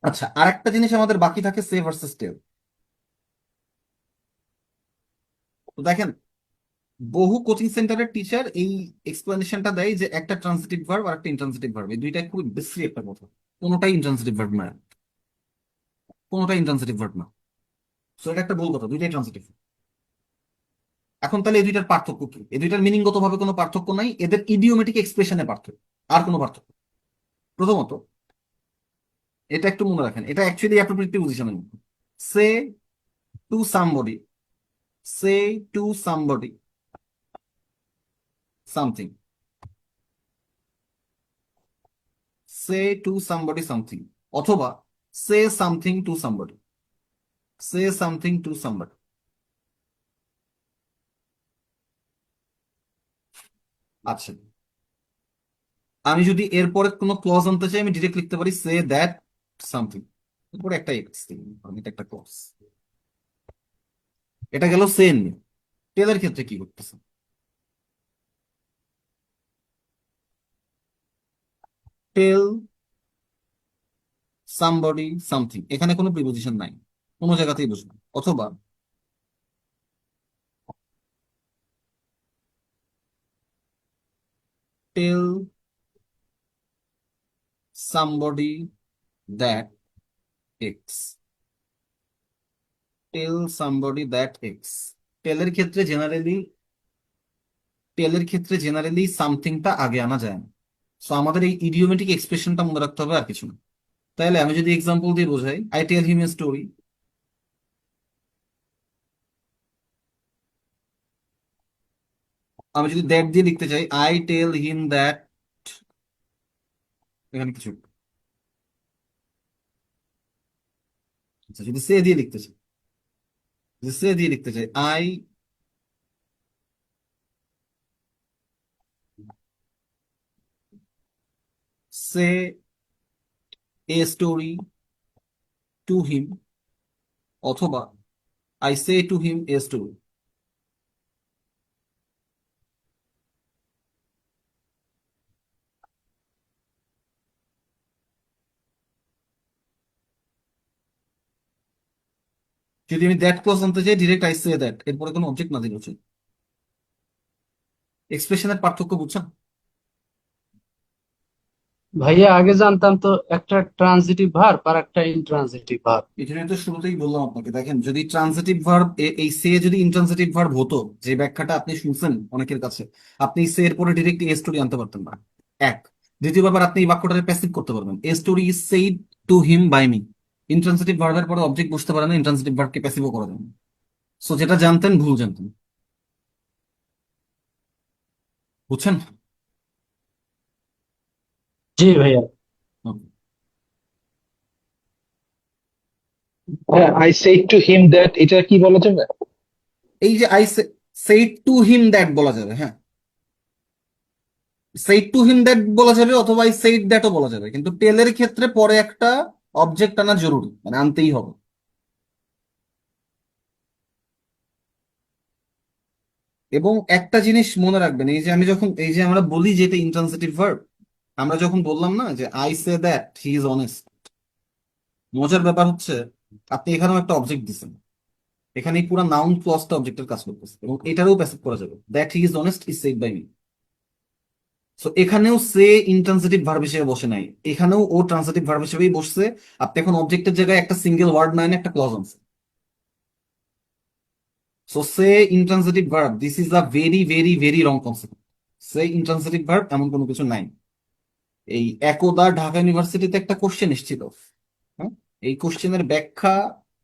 আচ্ছা, আর একটা জিনিস আমাদের বাকি থাকে, সে ভার্সেস টেল। তো দেখেন, বহু কোচিং সেন্টারের টিচার এই এক্সপ্লেনেশনটা দেয় যে একটা ট্রান্সিটিভ ভার্ব আর একটা ইন্ট্রান্সিটিভ ভার্ব, এই দুইটা খুব বেশি একটা কথা। কোনোটাই ইন্ট্রান্সিটিভ ভার্ব না, কোনোটাই ইন্ট্রান্সিটিভ ভার্ব না। সো এটা একটা ভুল কথা, দুইটাই ট্রান্সিটিভ। এখন তাহলে এই দুইটার পার্থক্য কি? এই দুইটার মিনিংগত ভাবে কোনো পার্থক্য নাই, এদের ইডিওমেটিক এক্সপ্রেশনে পার্থক্য, আর কোনো পার্থক্য। প্রথমত, এটা একটু মনে রাখেন, এটা অ্যাকচুয়ালি অ্যাপ্রোপ্রিয়েট প্রিপোজিশনের মধ্যে। Say to somebody, say to somebody something, say to somebody something, অথবা say something to somebody, say something to somebody. আচ্ছা, আমি যদি এরপরে কোনো ক্লজ আনতে চাই, আমি ডিরেক্ট লিখতে পারি সে দ্যাট সামথিং, এরপরে একটা এক্স, এটা একটা ক্লজ। এটা গেল সেন। টেলের ক্ষেত্রে কি করতেছে? টেল সামবডি সামথিং, এখানে কোনো প্রিপোজিশন নাই, কোনো জায়গাতেই বসবে। অথবা tell somebody that X, tell somebody that X. টেলের ক্ষেত্রে জেনারেলি টেলের ক্ষেত্রে জেনারেলি সামথিংটা আগে আনা যায় না। সো আমাদের এই ইডিওমেটিক এক্সপ্রেশনটা মনে রাখতে হবে, আর কিছু না। তাহলে আমি যদি এক্সাম্পল দিয়ে বোঝাই, I tell him a story, আমি যদি দ্যাট দিয়ে লিখতে চাই, আই টেল হিম দ্যাট, এখানে কিছু। আচ্ছা, যদি সে দিয়ে লিখতে চাই, I say a story to him, অথবা I say to him a story. যদি আমি দ্যাট ক্লজ আনতে চাই, ডিরেক্ট আই সে দ্যাট, এরপরে কোনো অবজেক্ট না দিলে উচিত। এক্সপ্রেশনের পার্থক্য বুঝছেন? ভাইয়া আগে জানতাম তো একটা ট্রানজিটিভ ভার্ব আর একটা ইনট্রানজিটিভ ভার্ব। এটা নিয়ে তো শুরুতেই বললাম আপনাকে, দেখেন যদি ট্রান্সিটিভ ভার্ব, এই সে যদি ইন্ট্রান্সিটিভ ভার্ব হতো, যে ব্যাখ্যাটা আপনি শুনছেন অনেকের কাছে, আপনি সে এর পরে ডিরেক্ট এ স্টোরি আনতে পারতেন না। এক, দ্বিতীয় ব্যাপার, আপনি এই বাক্যটাকে প্যাসিভ করতে পারবেন, a story is said to him by me. Intransitive ভার্বের পরে অবজেক্ট বসতে পারে না, ইন্ট্রান্সিটিভ ভার্বকে প্যাসিভও করে দেন। সো যেটা জানতেন ভুল জানতেন। বুঝছেন? জি ভাইয়া। Okay. হ্যাঁ, I said to him that, এটা কি বলা যাবে? এই যে I said to him that বলা যাবে, হ্যাঁ, সেইড টু হিম দ্যাট বলা যাবে, অথবা আই সেইড দ্যাটও বলা যাবে, কিন্তু টেলের ক্ষেত্রে পরে একটা অবজেক্ট আনা জরুরি, মানে আনতেই হবে। এবং একটা জিনিস মনে রাখবেন, এই যে আমি যখন, এই যে আমরা বলি যে এটা ইন্ট্রান্সিটিভ ভার্ব, আমরা যখন বললাম না যে I say that he is honest, মজার ব্যাপার হচ্ছে আপনি এখানেও একটা অবজেক্ট দিচ্ছেন, এখানে এই পুরো নাউন ক্লজটা অবজেক্টের কাজ করতেছে, এবং এটারও প্যাসিভ করা যাবে, that he is honest is said by me. So এখানেও সে ইন্ট্রান্সিটিভ ভার্ব হিসেবে বসে নাই, এখানেও ও ট্রান্সিটিভ ভার্ব হিসেবেই বসছে। আপনি এখন অবজেক্টের জায়গায় একটা সিঙ্গেল ওয়ার্ড না এনে একটা ক্লজ আনছে। So say intransitive verb, this is a very very very wrong concept. Say intransitive verb এমন কোনো কিছু নাই। এই একদা ঢাকা ইউনিভার্সিটিতে একটা কোশ্চেন এসেছিল, হ্যাঁ, এই কোশ্চেনের ব্যাখ্যা,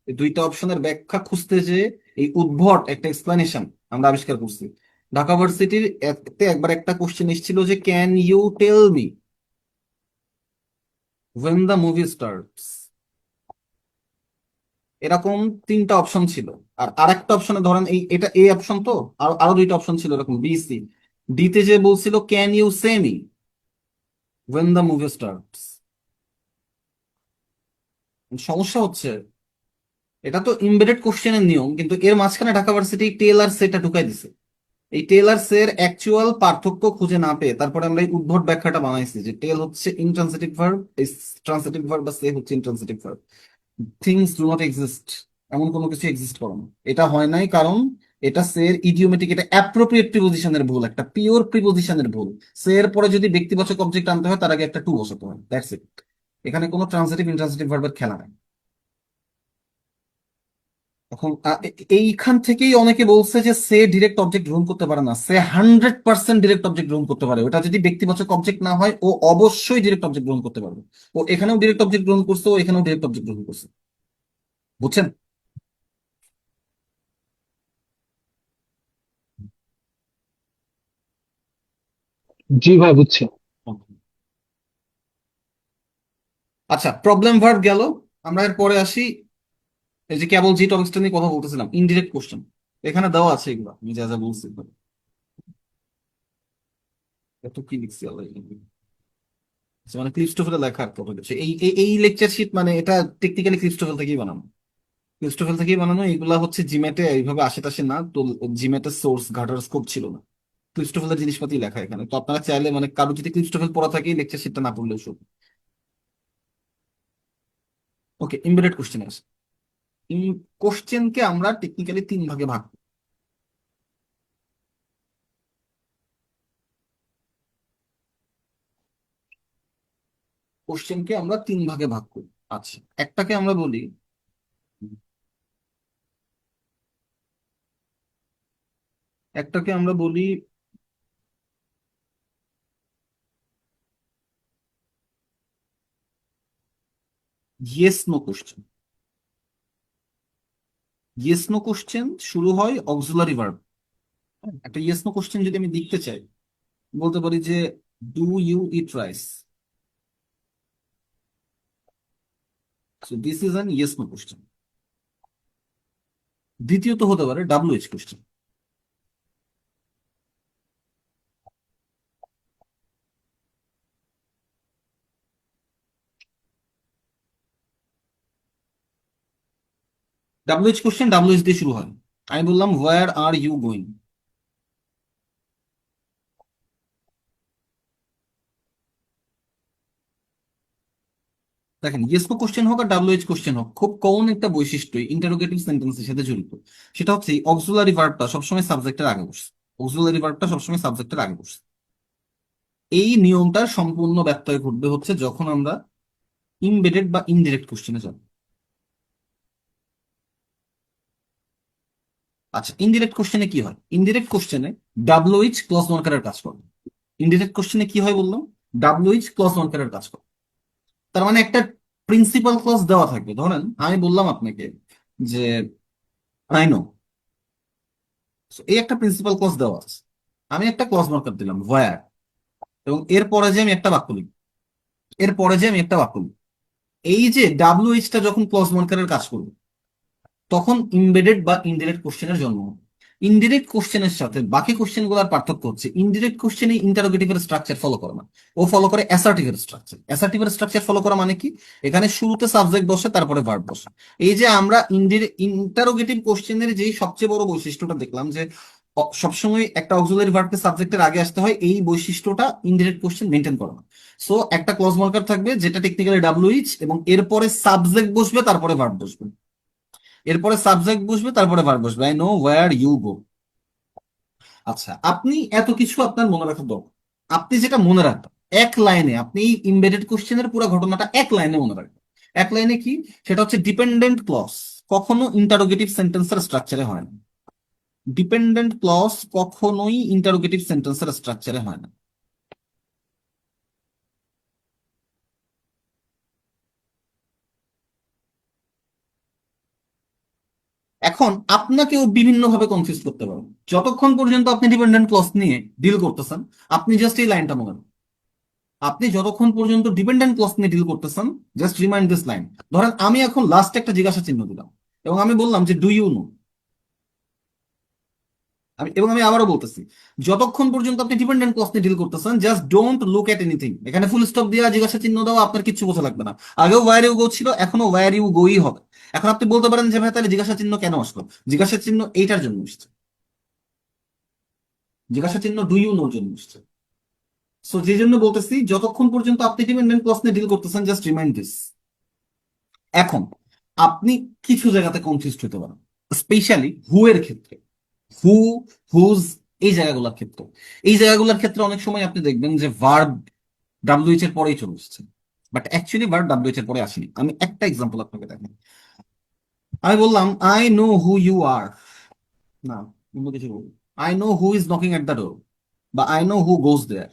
এই দুইটা অপশনের ব্যাখ্যা খুঁজতে যে এই উদ্ভট একটা এক্সপ্লানেশন আমরা আবিষ্কার করছি। ঢাকা ভার্সিটির একবার একটা কোশ্চেন এসেছিল যে can you tell me when the movie starts, এরকম তিনটা অপশন ছিল। আর আরেকটা অপশনে ধরেন এই এটা এ অপশন, তো আরো আরো দুইটা অপশন ছিল এরকম বি সি। ডি তে যে বলছিল can you say me when the movie starts। সমস্যা হচ্ছে এটা তো ইমবেডেড কোশ্চেনের নিয়ম, কিন্তু এর মাঝখানে ঢাকা ভার্সিটি টেলর সেটা ঢুকাই দিছে। এই টেলর সের অ্যাকচুয়াল পার্থক্য খুঁজে না পেয়ে তারপরে আমরা এই উদ্ভট ব্যাখ্যাটা বানাইছি যে টেল হচ্ছে ইনট্রান্সিটিভ ভার্ব, এই ট্রান্সিটিভ ভার্ব বা সে হচ্ছে intransitive verb. Things do not exist, এমন কোনো কিছু এক্সিস্ট করে না। এটা হয় নাই কারণ এটা সের ইডিওমেটিক, এটা অ্যাপ্রোপ্রিয়েট প্রিপোজিশনের ভুল, একটা পিওর প্রিপোজিশনের ভুল। সের পরে যদি ব্যক্তিবাচক অবজেক্ট আনতে হয় তার আগে একটা টু বসাতে হয়, দ্যাটস ইট। এখানে কোনো ট্রান্সিটিভ ইনট্রান্সিটিভ ভার্বের খেলা নাই। এখন এইখান থেকেই অনেকে বলছে যে সে ডিরেক্ট অবজেক্ট গ্রহণ করতে পারে না। সে 100% ডিরেক্ট অবজেক্ট গ্রহণ করতে পারে, ওটা যদি ব্যক্তিবাচক অবজেক্ট না হয় ও অবশ্যই ডিরেক্ট অবজেক্ট গ্রহণ করতে পারবে। ও এখানেও ডিরেক্ট অবজেক্ট গ্রহণ করছে, ও এখানেও ডিরেক্ট অবজেক্ট গ্রহণ করছে। বুঝছেন? জি ভাই, বুঝছি। আচ্ছা, প্রবলেম ভার্ব গেল। আমরা এর পরে আসি, এই যে কেবল যে টপিকসটা নিয়ে কথা বলতেছিলাম, ইনডিরেক্ট কোশ্চেন। এখানে দেওয়া আছে এগুলো, আমি যা যা বলছি। এত কি লিখছি আল্লাহ জানে। আচ্ছা, মানে ক্রিস্টোফেলে লেখা আর কথা হচ্ছে এই এই এই লেকচার শিট, মানে এটা টেকনিক্যালি ক্রিস্টোফেল থেকেই বানানো। ক্রিস্টোফেল থেকেই বানানো, এগুলা হচ্ছে জিমেটে এইভাবে আশেপাশে না তো। জিমেটের সোর্স ঘাটার স্কোপ ছিল না, ক্রিস্টোফেলের জিনিসপাতি লেখা এখানে। তো আপনারা চাইলে, মানে কারো যদি ক্রিস্টোফেল পড়া থাকে লেকচার শিটটা না পড়লেও শুধু। ওকে, ইমবেডেড কোশ্চেন আছে। কোশ্চেনকে আমরা টেকনিক্যালি তিন ভাগে ভাগ করি। কোশ্চেনকে আমরা তিন ভাগে ভাগ করি। আচ্ছা, একটাকে আমরা বলি একটাকে আমরা বলি yes no question. Yes no question শুরু হয় অক্সিলারি ভার্ব। একটা ইয়েস নো কোশ্চেন যদি আমি লিখতে চাই, বলতে পারি যে do you eat rice. So this is an yes no question. দ্বিতীয়ত হতে পারে WH question. WH question WH দিয়ে শুরু হয়। আমি বললাম হোয়ার আর ইউ গোয়িং। দেখেন, ইয়েস নো কোশ্চেন হোক আর ডাব্লিউএইচ কোশ্চেন হোক, খুব কমন একটা বৈশিষ্ট্য ইন্টারোগেটিভ সেন্টেন্সের সাথে জড়িত। সেটা হচ্ছে অক্সিলারি ভার্বটা সবসময় সাবজেক্টের আগে বসে। অক্সিলারি ভার্বটা সবসময় সাবজেক্টের আগে বসে। এই নিয়মটার সম্পূর্ণ ব্যত্যয় ঘটবে হচ্ছে যখন আমরা ইমবেডেড বা ইনডিরেক্ট কোশ্চেনে যাব। আচ্ছা, ইনডিরেক্ট কোশ্চেনে কি হয়? ইনডিরেক্ট কোশ্চেনে ডাব্লিউএইচ ক্লজ মার্কারের কাজ করে। ইনডিরেক্ট কোশ্চেনে কি হয় বললাম? ডাব্লিউএইচ ক্লজ মার্কারের কাজ করে। তার মানে একটা প্রিন্সিপাল ক্লজ দেওয়া থাকবে। ধরেন আমি বললাম আপনাকে যে আই নো, এই একটা প্রিন্সিপাল ক্লজ দেওয়া আছে। আমি একটা ক্লজ মার্কার দিলাম ভয়ার, এবং এরপরে যে আমি একটা বাক্য লিখব, এরপরে যে আমি একটা বাক্য লিখব। এই যে ডাব্লিউএইচটা যখন ক্লজ মার্কারের কাজ করবে, তখন ইমবেডেড বা ইনডিরেক্ট কোশ্চেনের জন্ম হবে। ইনডিরেক্ট কোশ্চেনের সাথে বাকি কোশ্চেন গুলোর পার্থক্য হচ্ছে ইনডিরেক্ট কোশ্চেনে ইন্টারোগেটিভের স্ট্রাকচার ফলো করে না, ও ফলো করে অ্যাসার্টিভের স্ট্রাকচার। অ্যাসার্টিভের স্ট্রাকচার ফলো করা মানে কি? এখানে শুরুতে সাবজেক্ট বসে, তারপরে ভার্ব বসে। এই যে আমরা ইন্টারোগেটিভ কোশ্চেনের যেই সবচেয়ে বড় বৈশিষ্ট্যটা দেখলাম যে সবসময় একটা অক্সিলারি ভার্বকে সাবজেক্টের আগে আসতে হয়, এই বৈশিষ্ট্যটা ইনডিরেক্ট কোশ্চেন মেনটেন করে না। সো একটা ক্লজ মার্কার থাকবে যেটা টেকনিক্যালি ডাব্লিউএইচ, এবং এরপরে সাবজেক্ট বসবে, তারপরে ভার্ব বসবে। এরপরে সাবজেক্ট বসবে, তারপরে ভার্ব বসবে। I know where you go. আচ্ছা, আপনি এত কিছু আপনার মনে রাখা দরকার। আপনি যেটা মনে রাখবেন এক লাইনে, আপনি ইমবেডেড কোশ্চেনের পুরো ঘটনাটা এক লাইনে মনে রাখবেন। এক লাইনে কি? সেটা হচ্ছে ডিপেন্ডেন্ট ক্লজ কখনো ইন্টারোগেটিভ সেন্টেন্সের স্ট্রাকচারে হয় না। ডিপেন্ডেন্ট ক্লজ কখনোই ইন্টারোগেটিভ সেন্টেন্সের স্ট্রাকচারে হয় না। এখন আপনাকেও বিভিন্ন ভাবে কনফিউজ করতে পারবেন। যতক্ষণ পর্যন্ত আপনি ডিপেন্ডেন্ট ক্লজ নিয়ে ডিল করতেছেন, আপনি জাস্ট এই লাইনটা মনে রাখবেন। আপনি যতক্ষণ পর্যন্ত ডিপেন্ডেন্ট ক্লজ নিয়ে ডিল করতেছেন, জাস্ট রিমাইন্ড দিস লাইন। ধরেন আমি এখন লাস্ট একটা জিজ্ঞাসা চিহ্ন দিলাম এবং আমি বললাম যে ডু ইউ নো। আমি আবারও বলতেছি, যতক্ষণ পর্যন্ত আপনি ডিপেন্ডেন্ট ক্লজ নিয়ে ডিল করতেছেন, just don't look at anything. এখানে ফুল স্টপ দিয়ে জিজ্ঞাসা চিহ্ন দেওয়া আপনার কিচ্ছু বোঝা লাগবে না। আগেও ওয়্যার ইউ গো ছিল, এখনো ওয়্যার ইউ গোই হবে। এখন আপনি বলতে পারেন যে ভাই তাহলে জিজ্ঞাসা চিহ্ন কেন আসলো? জিজ্ঞাসা চিহ্ন এইটার জন্য আসছে, জিজ্ঞাসা চিহ্ন ডু ইউ নোর জন্য আসছে। সো যে জন্য বলতেছি, যতক্ষণ পর্যন্ত আপনি ডিপেন্ডেন্ট ক্লজ নিয়ে ডিল করতেছেন, জাস্ট রিমাইন্ড দিস। এখন আপনি কিছু জায়গাতে কনফিউজ হতে পারেন, স্পেশালি হু এর ক্ষেত্রে। হু, হুজ, এই জায়গাগুলোর ক্ষেত্রে। এই জায়গাগুলোর ক্ষেত্রে অনেক সময় আপনি দেখবেন যে ভার্ব ডাব্লিউএইচ এর পরেই চলে এসেছে, বাট অ্যাকচুয়ালি ভার্ব ডাব্লিউএইচ এর পরে আসেনি। আমি একটা এক্সাম্পল আপনাকে দেখাই। আমি বললাম I know who you are, না, অন্য কিছু বলবো। I know who is knocking at the door, বা আই নো হু গোজ দেয়ার।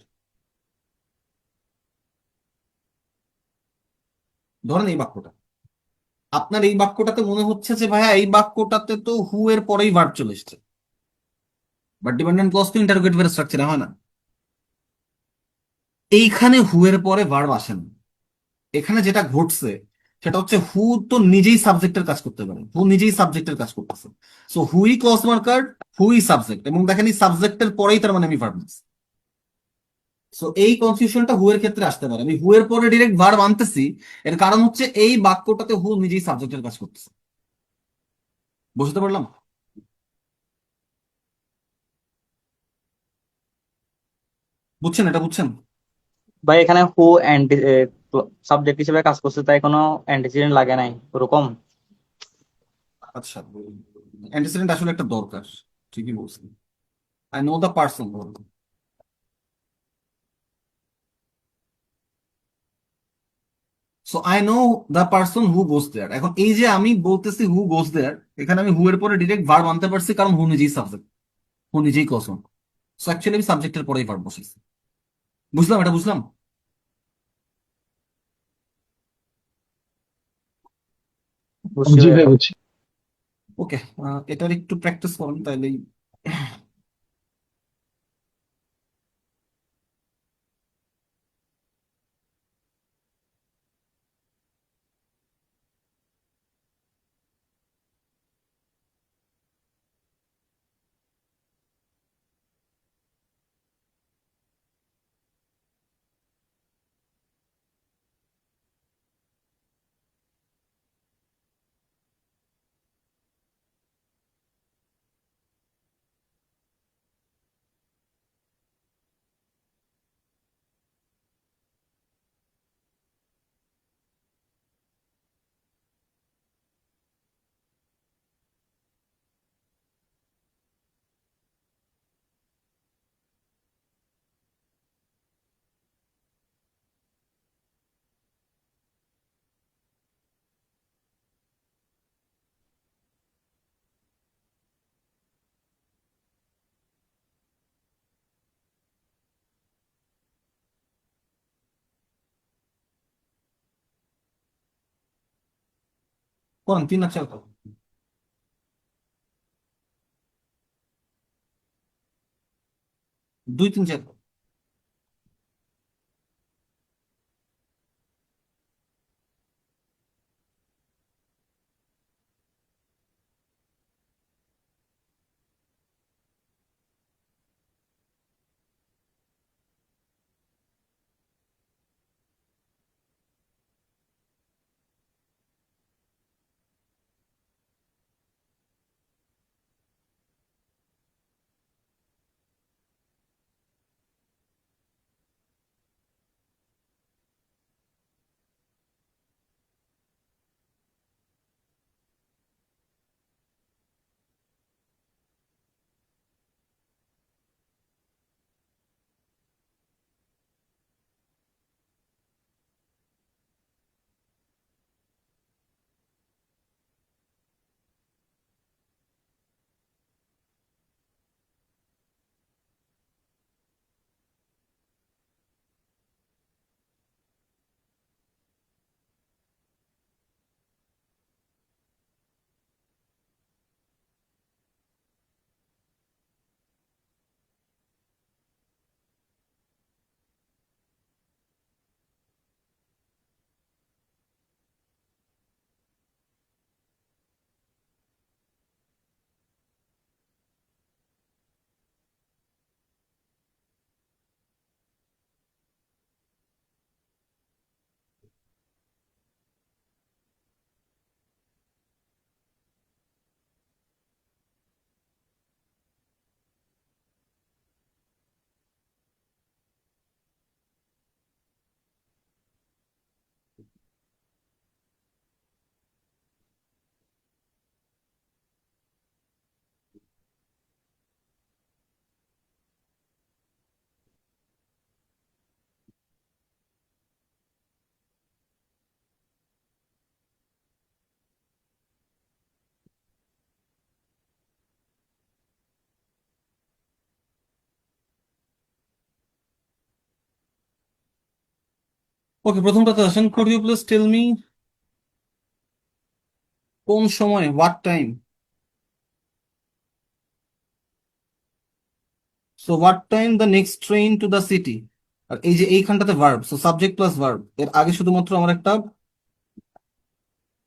ধরেন এই বাক্যটা, আপনার এই বাক্যটাতে মনে হচ্ছে যে ভাইয়া এই বাক্যটাতে তো হু এর পরেই ভার্ব চলে এসেছে, বাট ডিপেন্ডেন্ট ক্লজ তো ইন্টারোগেটিভ স্ট্রাকচারে হয় না। এইখানে হু এর পরে ভার্ব আসে না। এখানে যেটা ঘটছে সেটা হচ্ছে হু তো নিজেই সাবজেক্টের কাজ করতে পারে, হু নিজেই সাবজেক্টের কাজ করতেছে। সো হুই ক্লজ মার্কার, হুই সাবজেক্ট, এবং দেখেন এই সাবজেক্টের পরেই তার মানে আমি ভার্ব নিচ্ছি। সো এই কনফিউশনটা হু এর ক্ষেত্রে আসতে পারে। আমি হু এর পরে ডিরেক্ট ভার্ব আনতেছি, এর কারণ হচ্ছে এই বাক্যটাতে হু নিজেই সাবজেক্টের কাজ করতেছে। বুঝতে পারলাম? বুঝছেন? এটা বুঝছেন? ভাই এখানে হু সাবজেক্ট হিসেবে কাজ করছে, তাই কোনো অ্যান্টিসিডেন্ট লাগে নাই ওরকম। আচ্ছা, অ্যান্টিসিডেন্ট আসলে একটা দরকার, ঠিকই বলছেন। I know the person. So I know the person who goes there. এখন এই যে আমি বলতেছি হু গোস দেয়ার, এখানে আমি হু এর পরে ডিরেক্ট ভার্ব আনতে পারছি, কারণ হু নিজেই সাবজেক্ট, হু নিজেই ক্লজ। সো অ্যাকচুয়ালি আমি সাবজেক্টের পরেই ভার্ব বসেছি। বুঝলাম? এটা বুঝলাম? বুঝছি জি ভাই। ভাই, বুঝছি। ওকে, এটার একটু প্র্যাকটিস করেন তাইলেই। করেন, 3 আর 4 করেন। 2, 3, 4। ওকে, প্রথমটাতে আসেন। Could you please tell me কোন সময়, what time? So what time the next train to the city. আর এই যে এইখানটাতে verb, so subject plus verb, এর আগে শুধুমাত্র আমার একটা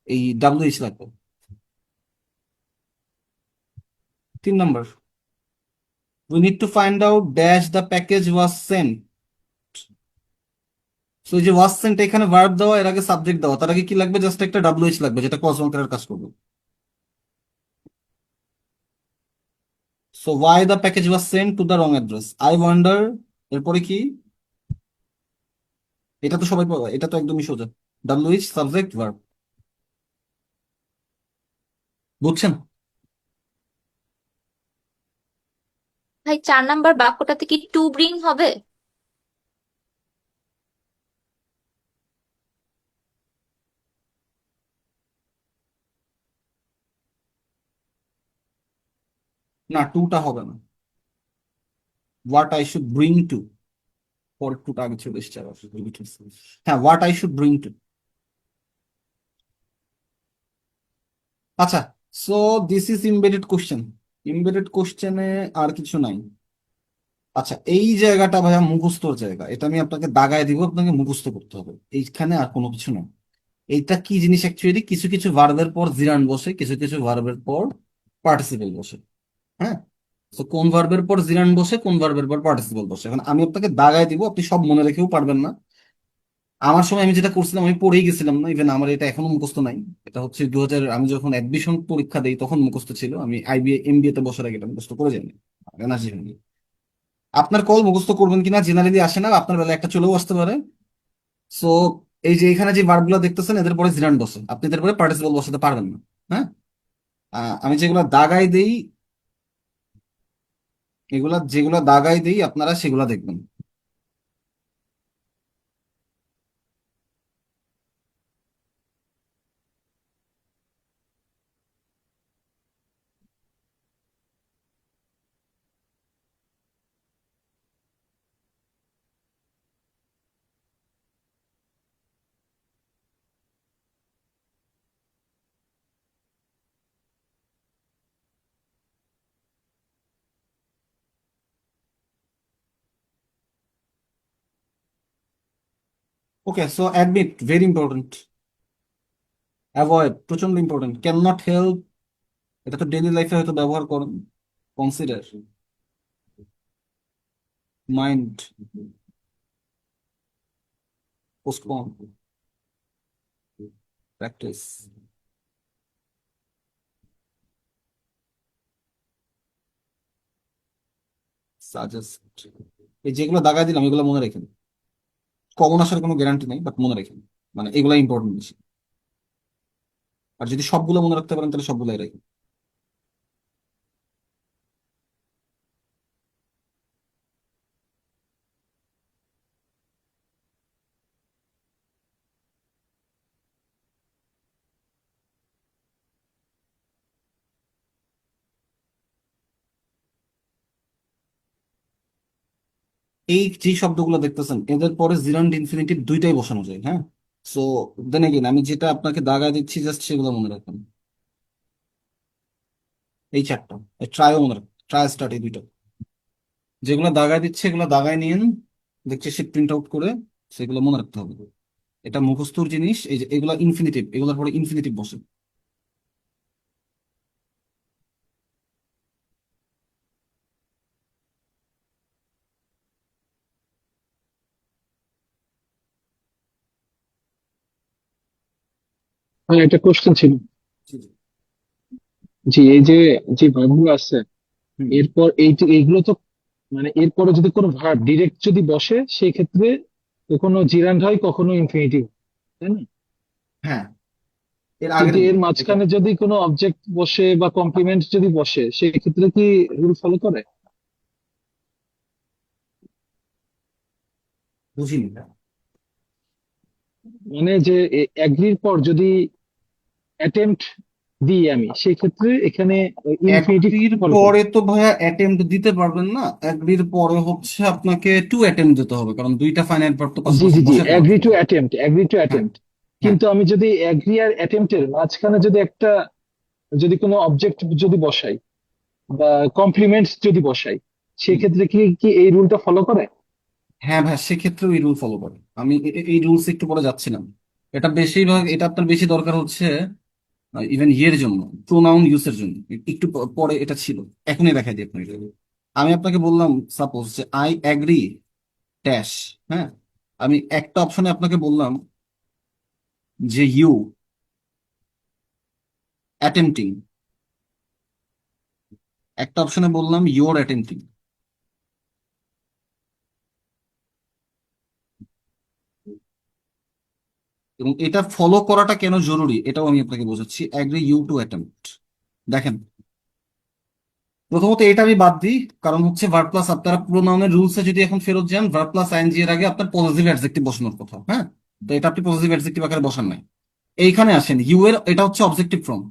এই ডাব্লিউএইচ লাগবে। 3 নম্বর, we need to find out dash the package was sent. So এই যে ওয়াজ সেন্ট, এখানে ভার্ব দেওয়া, এর আগে সাবজেক্ট দেওয়া, তার আগে কি লাগবে? জাস্ট একটা ডাব্লিউএইচ লাগবে, যেটা ক্লজ বাংলার কাজ করবে। So why the package was sent to the wrong address, I wonder. এরপরে কি? এটা তো সবাই পাবে, এটা তো একদমই সোজা। WH subject verb. বুঝছেন? ভাই 4 নাম্বার বাক্যটাতে কি টু ব্রিং হবে? না, টুটা হবে না। What I should bring to, পরের টুটা আগে চলে এসছে আবার। হ্যাঁ, what I should bring to. আচ্ছা, so this is embedded question. Embedded কোশ্চেনে আর কিছু নাই। আচ্ছা, এই জায়গাটা ভাইয়া মুখস্থর জায়গা, এটা আমি আপনাকে দাগায় দিব, আপনাকে মুখস্থ করতে হবে। এইখানে আর কোনো কিছু না। এইটা কি জিনিস অ্যাকচুয়ালি? কিছু কিছু ভার্বের পর জিরান বসে, কিছু কিছু ভার্বের পর পার্টিসিপেল বসে। হ্যাঁ, তো কোন ভার্বের পর জিরান বসে, কোন ভার্বের পর পার্টিসিপেল বসে, এখন আমি আপনাকে দাগায় দিব, আপনি সব মনে রেখেও পারবেন না। আমার সময় আমি যেটা করছিলাম, আমি পড়েই গেছিলাম না, ইভেন আমার এটা এখনো মুখস্থ নাই। এটা হচ্ছে আমি যখন অ্যাডমিশন পরীক্ষা দেই তখন মুখস্থ ছিল। আমি আইবিএ এমবিএ তে বসার আগে এটা মুখস্থ করে যাইনি, এনার্জি হয়নি। আপনার কল মুখস্থ করবেন কিনা জেনারেলি আসে না, আপনার বেলা একটা চলেও আসতে পারে। সো এই যে এখানে যে ভার্ব গুলো দেখতেছেন, এদের পরে জিরান বসে, আপনি এদের পরে পার্টিসিপল বসাতে পারবেন না। হ্যাঁ, আমি যেগুলো দাগাই দেই, যেগুলো দাগাই দেই আপনারা সেগুলো দেখবেন। Okay, so admit very important, avoid প্রচন্ড ইম্পর্টেন্ট, ক্যান নট হেল্প, এটা তো ডেইলি লাইফে হয়তো ব্যবহার করেন। Consider, mind, postpone, practice, suggest. এই যেগুলো দাগাই দিলাম এগুলো মনে রাখেন। কমন আসার কোনো গ্যারান্টি নেই, বাট মনে রাখেন, মানে এগুলো ইম্পর্টেন্ট বেশি। আর যদি সবগুলো মনে রাখতে পারেন তাহলে সবগুলাই রাখেন। এই যে শব্দগুলো দেখতেছেন, এদের পরে জিরান্ড ইনফিনিটিভ দুইটাই বসানো যায়। হ্যাঁ, সো দেন এগেন আমি যেটা আপনাকে দাগা দিচ্ছি জাস্ট সেগুলো মনে রাখবেন। এই চারটা, ট্রাইও মনে রাখবেন, ট্রাই স্টার্ট, এই দুইটা যেগুলো দাগায় দিচ্ছে এগুলো দাগায় নিয়েন, দেখছে শীট প্রিন্ট আউট করে, সেগুলো মনে রাখতে হবে। এটা মুখস্থর জিনিস। এই যে এগুলো ইনফিনিটিভ, এগুলোর পরে ইনফিনিটিভ বসে। হ্যাঁ, একটা কোশ্চেন ছিল। জি, জি। জি, এই যে যে ভার্বগুলো আছে, হুম। এরপর এইগুলো তো মানে এরপরে যদি কোনো ভার্ব ডিরেক্ট যদি বসে সেই ক্ষেত্রে কখনো জিরান্ড হয়, কখনো ইনফিনিটিভ, তাই না? হ্যাঁ, এর আগের কিন্তু এর গুলো এটা মাঝখানে যদি কোনো অবজেক্ট বসে বা কমপ্লিমেন্ট যদি বসে সেই ক্ষেত্রে কি রুল ফলো করে? বুঝিনি। মানে যে অ্যাগ্রির পর যদি অ্যাটেম্প্ট দিই আমি, সেই ক্ষেত্রে এখানে ইনফিনিটিভ অ্যাগ্রির ফলো করবে। পরে তো ভাইয়া অ্যাটেম্প্ট দিতে পারবেন না, অ্যাগ্রির পরে হচ্ছে আপনাকে টু অ্যাটেম্প্ট দিতে হবে, কারণ দুইটা ফাইনাইট ভার্ব তো জি পাশাপাশি জি জি, বসে অ্যাগ্রি যাচ্ছে। টু অ্যাটেম্প্ট, অ্যাগ্রি টু হ্যাঁ, অ্যাটেম্প্ট। হ্যাঁ। কিন্তু আমি যদি অ্যাগ্রি আর অ্যাটেম্প্টের মাঝখানে যদি একটা, যদি কোনো অবজেক্ট যদি বসাই বা কমপ্লিমেন্টস যদি বসাই, হুম। সেক্ষেত্রে কি কি এই রুলটা ফলো করে? হ্যাঁ ভাই, সেক্ষেত্রে ওই রুল ফলো করে। আমি এই রুলস একটু পরে যাচ্ছিলাম। এটা বেশিরভাগ, এটা আপনার বেশি দরকার হচ্ছে ইভেন ইয়ের জন্য, প্রোনাউন ইউজের জন্য। একটু পরে এটা ছিল, এখনই দেখাই দিই আপনাকে। আমি আপনাকে বললাম সাপোজ যে আই অ্যাগ্রি ড্যাশ, হ্যাঁ, আমি একটা অপশনে আপনাকে বললাম যে ইউ অ্যাটেম্পটিং, একটা অপশনে বললাম ইউর অ্যাটেম্পটিং। এবং এটা ফলো করাটা কেন জরুরি এটাও আমি আপনাকে বোঝাচ্ছি। অ্যাগ্রি ইউ টু অ্যাটেম্পট, দেখেন, প্রথমত এটা আমি বাদ দিই, কারণ হচ্ছে ভার্ব প্লাস, আপনারা প্রোনাউনের রুলসে যদি এখন ফেরত যান, ভার্ব প্লাস আইএনজি এর আগে আপনার পজিটিভ অ্যাডজেক্টিভ বসানোর কথা, হ্যাঁ, তো এটা আপনি পজিটিভ অ্যাডজেক্টিভ আকারে বসান নাই। এইখানে আসেন, ইউ এর এটা হচ্ছে অবজেক্টিভ ফর্ম,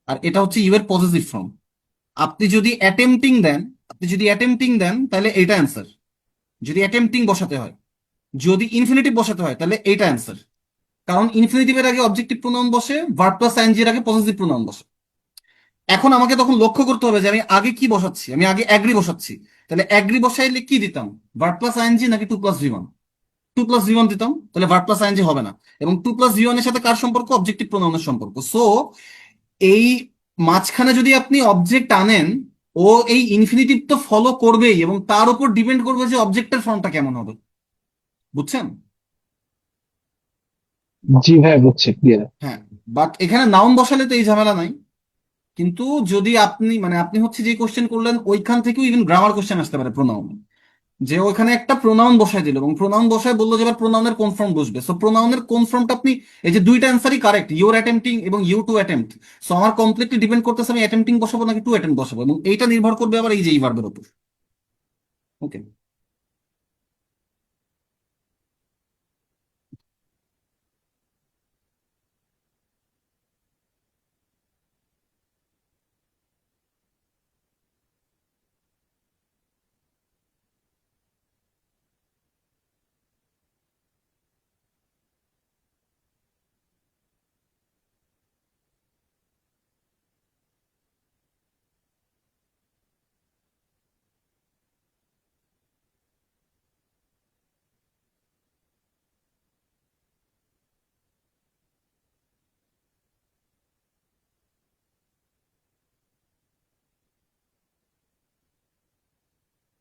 আর এটা হচ্ছে ইউ এর পজিটিভ ফর্ম। আপনি যদি অ্যাটেম্পটিং দেন, তাহলে এইটা অ্যান্সার, যদি অ্যাটেম্পটিং বসাতে হয়। যদি ইনফিনিটিভ বসাতে হয় তাহলে এইটা অ্যান্সার, কারণ ইনফিনিটিভের আগে অবজেক্টিভ প্রোনাউন বসে, ভার্ব প্লাস আইএনজি এর আগে পজিটিভ প্রোনাউন বসে। এখন আমাকে তখন লক্ষ্য করতে হবে যে আমি আগে কি বসাচ্ছি, আমি আগে অ্যাগ্রি বসাচ্ছি। তাহলে অ্যাগ্রি বসাইলে কি দিতাম, ভার্ব প্লাস আইএনজি নাকি to plus V one? To plus V one দিতাম, তাহলে ভার্ব প্লাস আইএনজি হবে না। এবং টু প্লাস ভি ওয়ান এর সাথে কার সম্পর্ক, অবজেক্টিভ প্রোনাউনের সম্পর্ক। সো এই মাঝখানে যদি আপনি অবজেক্ট আনেন, ও এই ইনফিনিটিভ তো ফলো করবেই, এবং তার উপর ডিপেন্ড করবে যে অবজেক্টের ফর্মটা কেমন হবে। বুঝছেন? জি ভাই, বুঝছি, ক্লিয়ার। হ্যাঁ, বাট এখানে নাউন বসালে তো এই ঝামেলা নাই। কিন্তু যদি আপনি মানে আপনি হচ্ছে যে কোশ্চেন করলেন, ওইখান থেকেও ইভেন গ্রামার কোশ্চেন আসতে পারে প্রোনাউন, যে ওইখানে একটা প্রোনাউন বসায় দিল এবং প্রোনাউন বসায় বললো যে এবার প্রোনাউনের কোন ফর্ম বসবে। সো প্রোনাউনের কোন ফর্মটা আপনি, এই যে দুইটা অ্যান্সারই কারেক্ট, ইউর অ্যাটেম্পটিং এবং ইউ টু অ্যাটেম্প্ট। সো আমার কমপ্লিটলি ডিপেন্ড করতেছে আমি অ্যাটেম্পটিং বসাবো নাকি টু অ্যাটেম্প্ট বসাবো, এবং এইটা নির্ভর করবে আবার এই যে এই ভার্বের উপর। ওকে,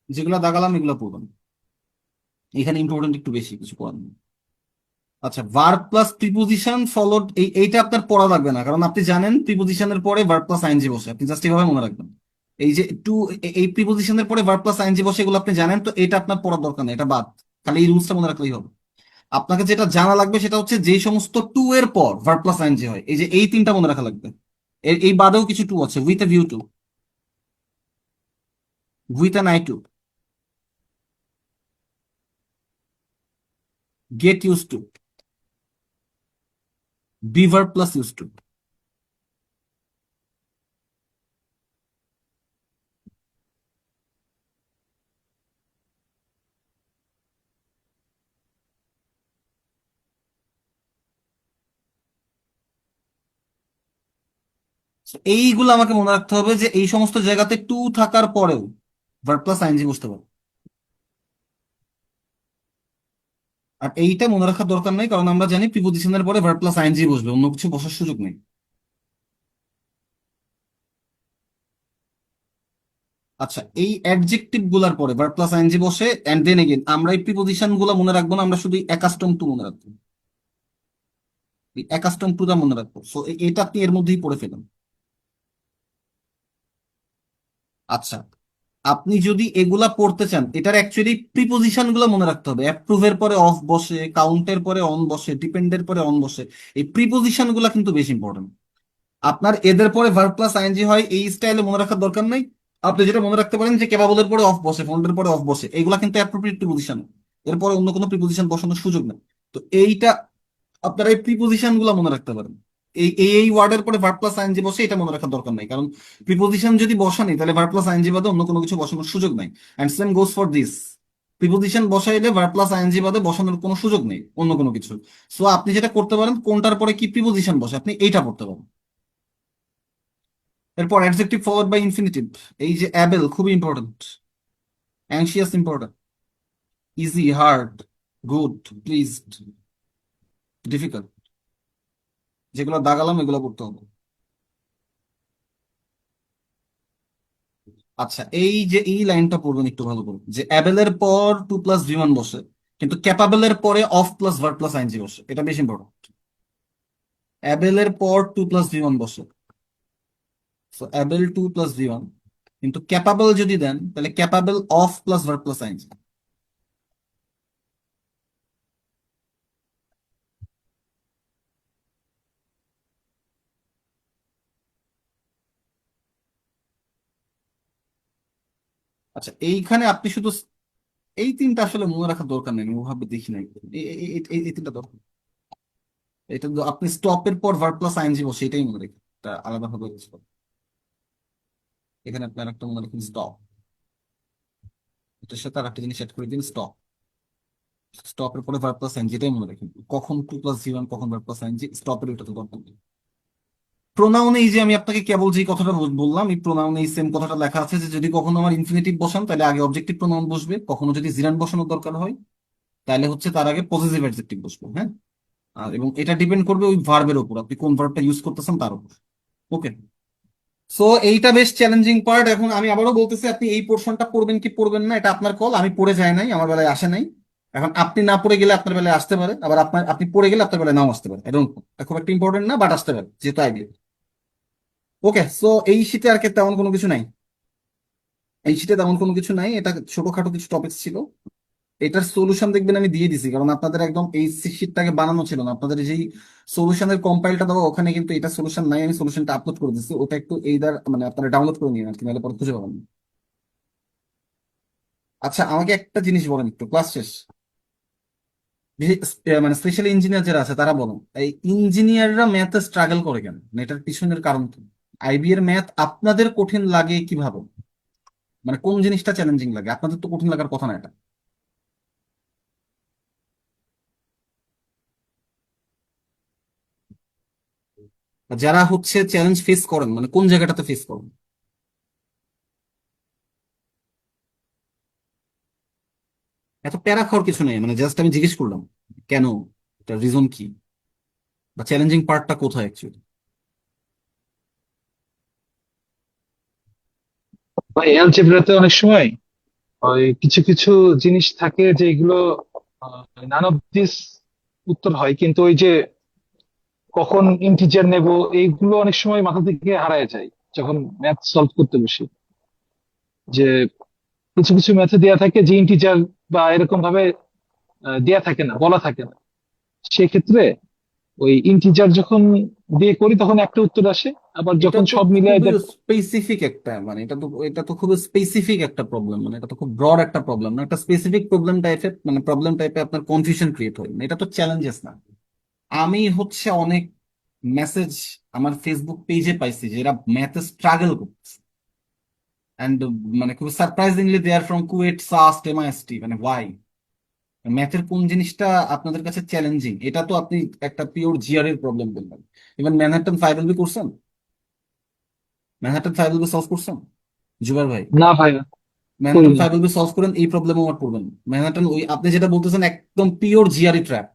যেগুলো দাগালাম এগুলো পড়বেন, এখানে ইম্পর্টেন্ট একটু বেশি, কিছু পড়ার নেই। আচ্ছা, ভার্ব প্লাস প্রিপোজিশন ফলোড, এইটা আপনার পড়া লাগবে না, কারণ আপনি জানেন প্রিপোজিশনের পরে ভার্ব প্লাস আইএনজি বসে, আপনি জাস্ট এইভাবে মনে রাখবেন। এই যে টু, এই প্রিপোজিশনের পরে ভার্ব প্লাস আইএনজি বসে, এগুলো আপনি জানেন, তো এটা আপনার পড়ার দরকার নেই, এটা বাদ। খালি এই রুলসটা মনে রাখলেই হবে। আপনাকে যেটা জানা লাগবে সেটা হচ্ছে যেই সমস্ত টু এর পর ভার্ব প্লাস আইএনজি হয়, এই যে এই তিনটা মনে রাখা লাগবে। এই বাদেও কিছু টু আছে, with a view to, with an eye to, get used to, be verb plus used to. এইগুলো আমাকে মনে রাখতে হবে যে এই সমস্ত জায়গাতে টু থাকার পরেও ভার্ব প্লাস আইএনজি বসতে পারে। আর এইটা মনে রাখার দরকার নেই, কারণ আমরা জানি প্রিপোজিশনের পরে ভার্ব প্লাস আইএনজি বসবে, অন্য কিছু বসার সুযোগ নেই। আচ্ছা, এই অ্যাডজেক্টিভ গুলার পরে ভার্ব প্লাস আইএনজি বসে, এন্ড দেন এগেন আমরা এই প্রিপোজিশন গুলো মনে রাখবো না, আমরা শুধু অ্যাকাস্টম টু মনে রাখবো, এই অ্যাকাস্টম টু দা মনে রাখবো। সো এটা আপনি এর মধ্যেই পড়ে ফেলেন। আচ্ছা, আপনি যদি এগুলা পড়তে চান, এটার অ্যাকচুয়ালি প্রিপোজিশন গুলো মনে রাখতে হবে। অ্যাপ্রুভের পরে অফ বসে, কাউন্টের পরে অন বসে, ডিপেন্ডের পরে অন বসে। এই প্রিপোজিশন গুলা কিন্তু বেশি ইম্পর্টেন্ট। আপনার এদের পরে ভার্ব প্লাস আইএনজি হয়, এই স্টাইলে মনে রাখার দরকার নেই। আপনি যেটা মনে রাখতে পারেন যে কেবাবলের পরে অফ বসে, ফন্ডের পরে অফ বসে, এইগুলা কিন্তু অ্যাপ্রোপ্রিয়েট প্রিপোজিশন, এরপরে অন্য কোনো প্রিপোজিশন বসানোর সুযোগ নেই। তো এইটা আপনারা এই প্রিপোজিশন গুলা মনে রাখতে পারেন। এই ওয়ার্ডের পরে ভার্ব প্লাস আইএনজি বসে, এটা মনে রাখার দরকার নাই, কারণ প্রিপোজিশন যদি বসানি তাহলে ভার্ব প্লাস আইএনজি বাদে অন্য কোনো কিছু বসানোর সুযোগ নাই। And same goes for this, preposition বসাইলে ভার্ব প্লাস আইএনজি বাদে বসানোর কোনো সুযোগ নেই অন্য কোনো কিছু। সো আপনি যেটা করতে পারেন, কোনটার পরে কি প্রিপোজিশন বসে আপনি এইটা পড়তে পারেন। এরপর অ্যাডজেক্টিভ ফলোড বাই ইনফিনিটিভ, এই যে অ্যাবেল খুবই important, anxious important, easy, hard, good, pleased, difficult, যেগুলো দাগালাম এগুলো করতে হবে। আচ্ছা, এই যে এই লাইনটা পড়বেন একটু ভালো করে, যে অ্যাবেলের পর টু প্লাস ভি ওয়ান বসে, কিন্তু ক্যাপাবেলের পরে of plus verb plus ING বসে, এটা বেশি ইম্পর্টেন্ট। অ্যাবেলের পর টু প্লাস ভি ওয়ান বসে, so able to plus V one, কিন্তু ক্যাপাবল যদি দেন তাহলে capable of plus verb plus ING. আচ্ছা, এইখানে আপনি শুধু এই তিনটা আসলে মনে রাখার দরকার নেই, আমি ওভাবে দেখি নাই। এই তিনটা দরকার, এটা তো আপনি স্টপের পর ভার্ব প্লাস আইএনজি বসে এটাই মনে রাখেন, এটা আলাদা ভাবে ইউজ করেন। এখানে আপনার একটা মনে রাখেন স্টপ, এটার সাথে আর একটা জিনিস অ্যাড করে দিন স্টপ, স্টপের পরে ভার্ব প্লাস আইএনজি, এটাই মনে রাখেন। কখন টু প্লাস জি ওয়ান, কখন ভার্ব প্লাস আইএনজি, স্টপের ওইটা তো দরকার নেই। প্রোনাউনে এই যে আমি আপনাকে কেবল যে কথাটা বললাম, এই প্রোনাউনে এই সেম কথাটা লেখা আছে যে যদি কখনো আমার ইনফিনিটিভ বসান তাহলে আগে অবজেক্টিভ প্রোনাউন বসবে, কখনো যদি জিরান বসানোর দরকার হয় তাহলে হচ্ছে তার আগে পজিটিভ অ্যাডজেক্টিভ বসবে। হ্যাঁ, এবং এটা ডিপেন্ড করবে ওই ভার্বের উপর, আপনি কোন ভার্বটা ইউজ করতেছেন তার উপর। ওকে, সো এইটা বেশ চ্যালেঞ্জিং পার্ট। এখন আমি আবারও বলতেছি, আপনি এই পোর্শনটা পড়বেন কি পড়বেন না এটা আপনার কল, আমি পড়ে যাই নাই, আমার বেলায় আসে নাই। এখন আপনি না পড়ে গেলে আপনার বেলায় আসতে পারে, আবার আপনি পড়ে গেলে আপনার বেলায় নাও আসতে পারে, এটা খুব একটা ইম্পর্টেন্ট না, বাট আসতে পারে যেহেতু আইডিয়া। ওকে, সো এই শীতে আর কি তেমন কোনো কিছু নাই, এই শীতে তেমন কোনো কিছু নাই, এটা ছোটখাটো কিছু টপিক ছিল। এটার সলিউশন দেখবেন আমি দিয়ে দিছি, কারণ আপনাদের একদম এই শীটটাকে বানানো ছিল না, আপনাদের যেই সলিউশনের কম্পাইলটা দেওয়া ওখানে কিন্তু এটা সলিউশন নাই, আমি সলিউশনটা আপলোড করে দিচ্ছি, ওটা একটু এইদার মানে আপনারা ডাউনলোড করে নিন আর কি, নাহলে পরে খুঁজে পাবেন না। আচ্ছা, আমাকে একটা জিনিস বলেন একটু, ক্লাস শেষ, মানে স্পেশাল ইঞ্জিনিয়ার যারা আছে তারা বলেন, এই ইঞ্জিনিয়াররা ম্যাথে স্ট্রাগল করে কেন, মানে এটার পিছনের কারণ কি? আইবি এর ম্যাথ আপনাদের কঠিন লাগে কিভাবে, মানে কোন জিনিসটা চ্যালেঞ্জিং লাগে? আপনাদের তো কঠিন লাগার কথা না এটা। যারা হচ্ছে চ্যালেঞ্জ ফেস করেন, মানে কোন জায়গাটাতে ফেস করেন? এত প্যারা খাওয়ার কিছু নেই, মানে জাস্ট আমি জিজ্ঞেস করলাম কেন, এটা রিজন কি, বা চ্যালেঞ্জিং পার্টটা কোথায় অ্যাকচুয়ালি? ভাই অ্যালজেব্রাতে অনেক সময় ওই কিছু কিছু জিনিস থাকে যে এগুলো নান অফ দিস উত্তর হয়, কিন্তু ওই যে কখন ইন্টিজার নেব এইগুলো অনেক সময় মাথা থেকে হারায় যায় যখন ম্যাথ সলভ করতে বসি। যে কিছু কিছু ম্যাথে দেয়া থাকে যে ইন্টিজার বা এরকম ভাবে দেয়া থাকে না, বলা থাকে না, সেক্ষেত্রে ওই ইন্টিজার যখন দিয়ে করি তখন একটা উত্তর আসে, আবার এটা যখন তো সব মিলিয়ে খুবই স্পেসিফিক একটা, মানে এটা তো খুবই স্পেসিফিক একটা প্রবলেম, মানে এটা তো খুব ব্রড একটা প্রবলেম না, একটা স্পেসিফিক প্রবলেম টাইপের, মানে প্রবলেম টাইপে আপনার কনফিউশন ক্রিয়েট হয়, মানে এটা তো চ্যালেঞ্জেস না। আমি হচ্ছে অনেক মেসেজ আমার ফেসবুক পেজে পাইছি যে এরা ম্যাথে স্ট্রাগল করছে, অ্যান্ড মানে খুব surprisingly they are from KUET, SUST, MIST, মানে ওয়াই? ম্যাথের কোন জিনিসটা আপনাদের কাছে চ্যালেঞ্জিং? এটা তো আপনি একটা পিওর জিআর এর প্রবলেম বলবেন। ইভেন ম্যানহাটন ফাইভ এলবি করছেন? ম্যানহাটন ফাইভ এলবি সলভ করছেন জুবার ভাই? না ভাই, করি ম্যানহাটন না। ফাইভ এলবি সলভ করেন, এই প্রবলেম আমার পড়বেন না। ম্যানহাটন ওই আপনি যেটা বলতেছেন একদম pure GRE trap,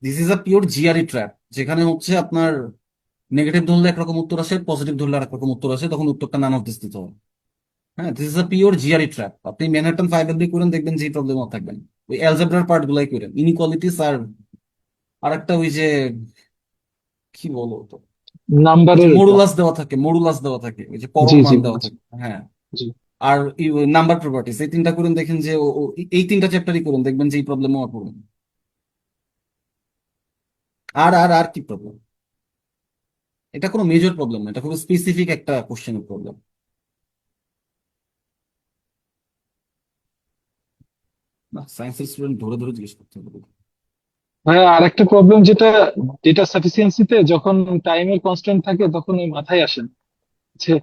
this is a pure GRE trap, যেখানে হচ্ছে আপনার নেগেটিভ ধরলে একরকম উত্তর আসে, পজিটিভ ধরলে আর একরকম উত্তর আসে, তখন উত্তরটা নান অফ দিস দিতে হবে। হ্যাঁ, this is a pure GRE trap. আপনি ম্যানহাটন ফাইভ এলবি করেন, দেখবেন যে প্রবলেম থাকবেন, ওই অ্যালজেব্রার পার্ট গুলাই করেন, ইনইকুয়ালিটিস আর একটা ওই যে কি বলো তো, ওই যে নাম্বারের এটা। মডুলাস দেওয়া থাকে, মডুলাস দেওয়া থাকে, ওই যে জি পরম জি মান দেওয়া বুঝছি। থাকে। হ্যাঁ, জি। আর নাম্বার প্রপার্টিস, এই তিনটা করুন, দেখেন যে এই তিনটা চ্যাপ্টারই করুন, দেখবেন যে এই প্রবলেম আমার পড়বেন। আর কি প্রবলেম? এটা কোনো মেজর প্রবলেম না, এটা খুব স্পেসিফিক একটা কোশ্চেনের প্রবলেম। না, সায়েন্সের স্টুডেন্ট ধরে ধরে জিজ্ঞেস করতে হবে। ভাইয়া আর একটা প্রবলেম যেটা ডেটা সাফিসিয়েন্সিতে যখন টাইমের কনস্ট্যান্ট থাকে তখন ওই মাথায় আসেন যে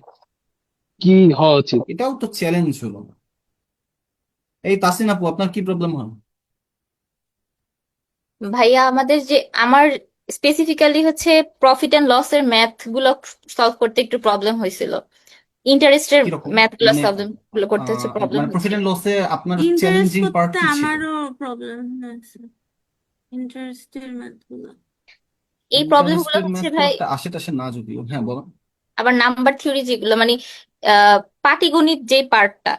কি হওয়া উচিত। এটাও তো চ্যালেঞ্জ হলো। এই তাসিন আপু, আপনার কি প্রবলেম হয়? ভাইয়া আমার স্পেসিফিক্যালি হচ্ছে প্রফিট এন্ড লস এর ম্যাথ গুলো সলভ করতে একটু প্রবলেম হয়েছিল। ইন্টারেস্টের কিরকম? ম্যাথ গুলো মানে সলভ গুলো করতে হচ্ছে প্রবলেম মানে প্রফিট হয়েছিল। এন্ড লসে আপনার ইন্টারেস্ট চ্যালেঞ্জিং পার্ট করতে কি ছিল? আমারও প্রবলেম হয়েছে, ইন্টারেস্টের ম্যাথগুলো। এই প্রবলেম গুলো ইন্টারেস্টের হচ্ছে ম্যাথ খুব ভাই, একটা আশেটাশে না যদিও, হ্যাঁ বলো। আবার নাম্বার থিওরি যেগুলো মানে পাটিগণিত যে পার্টটা,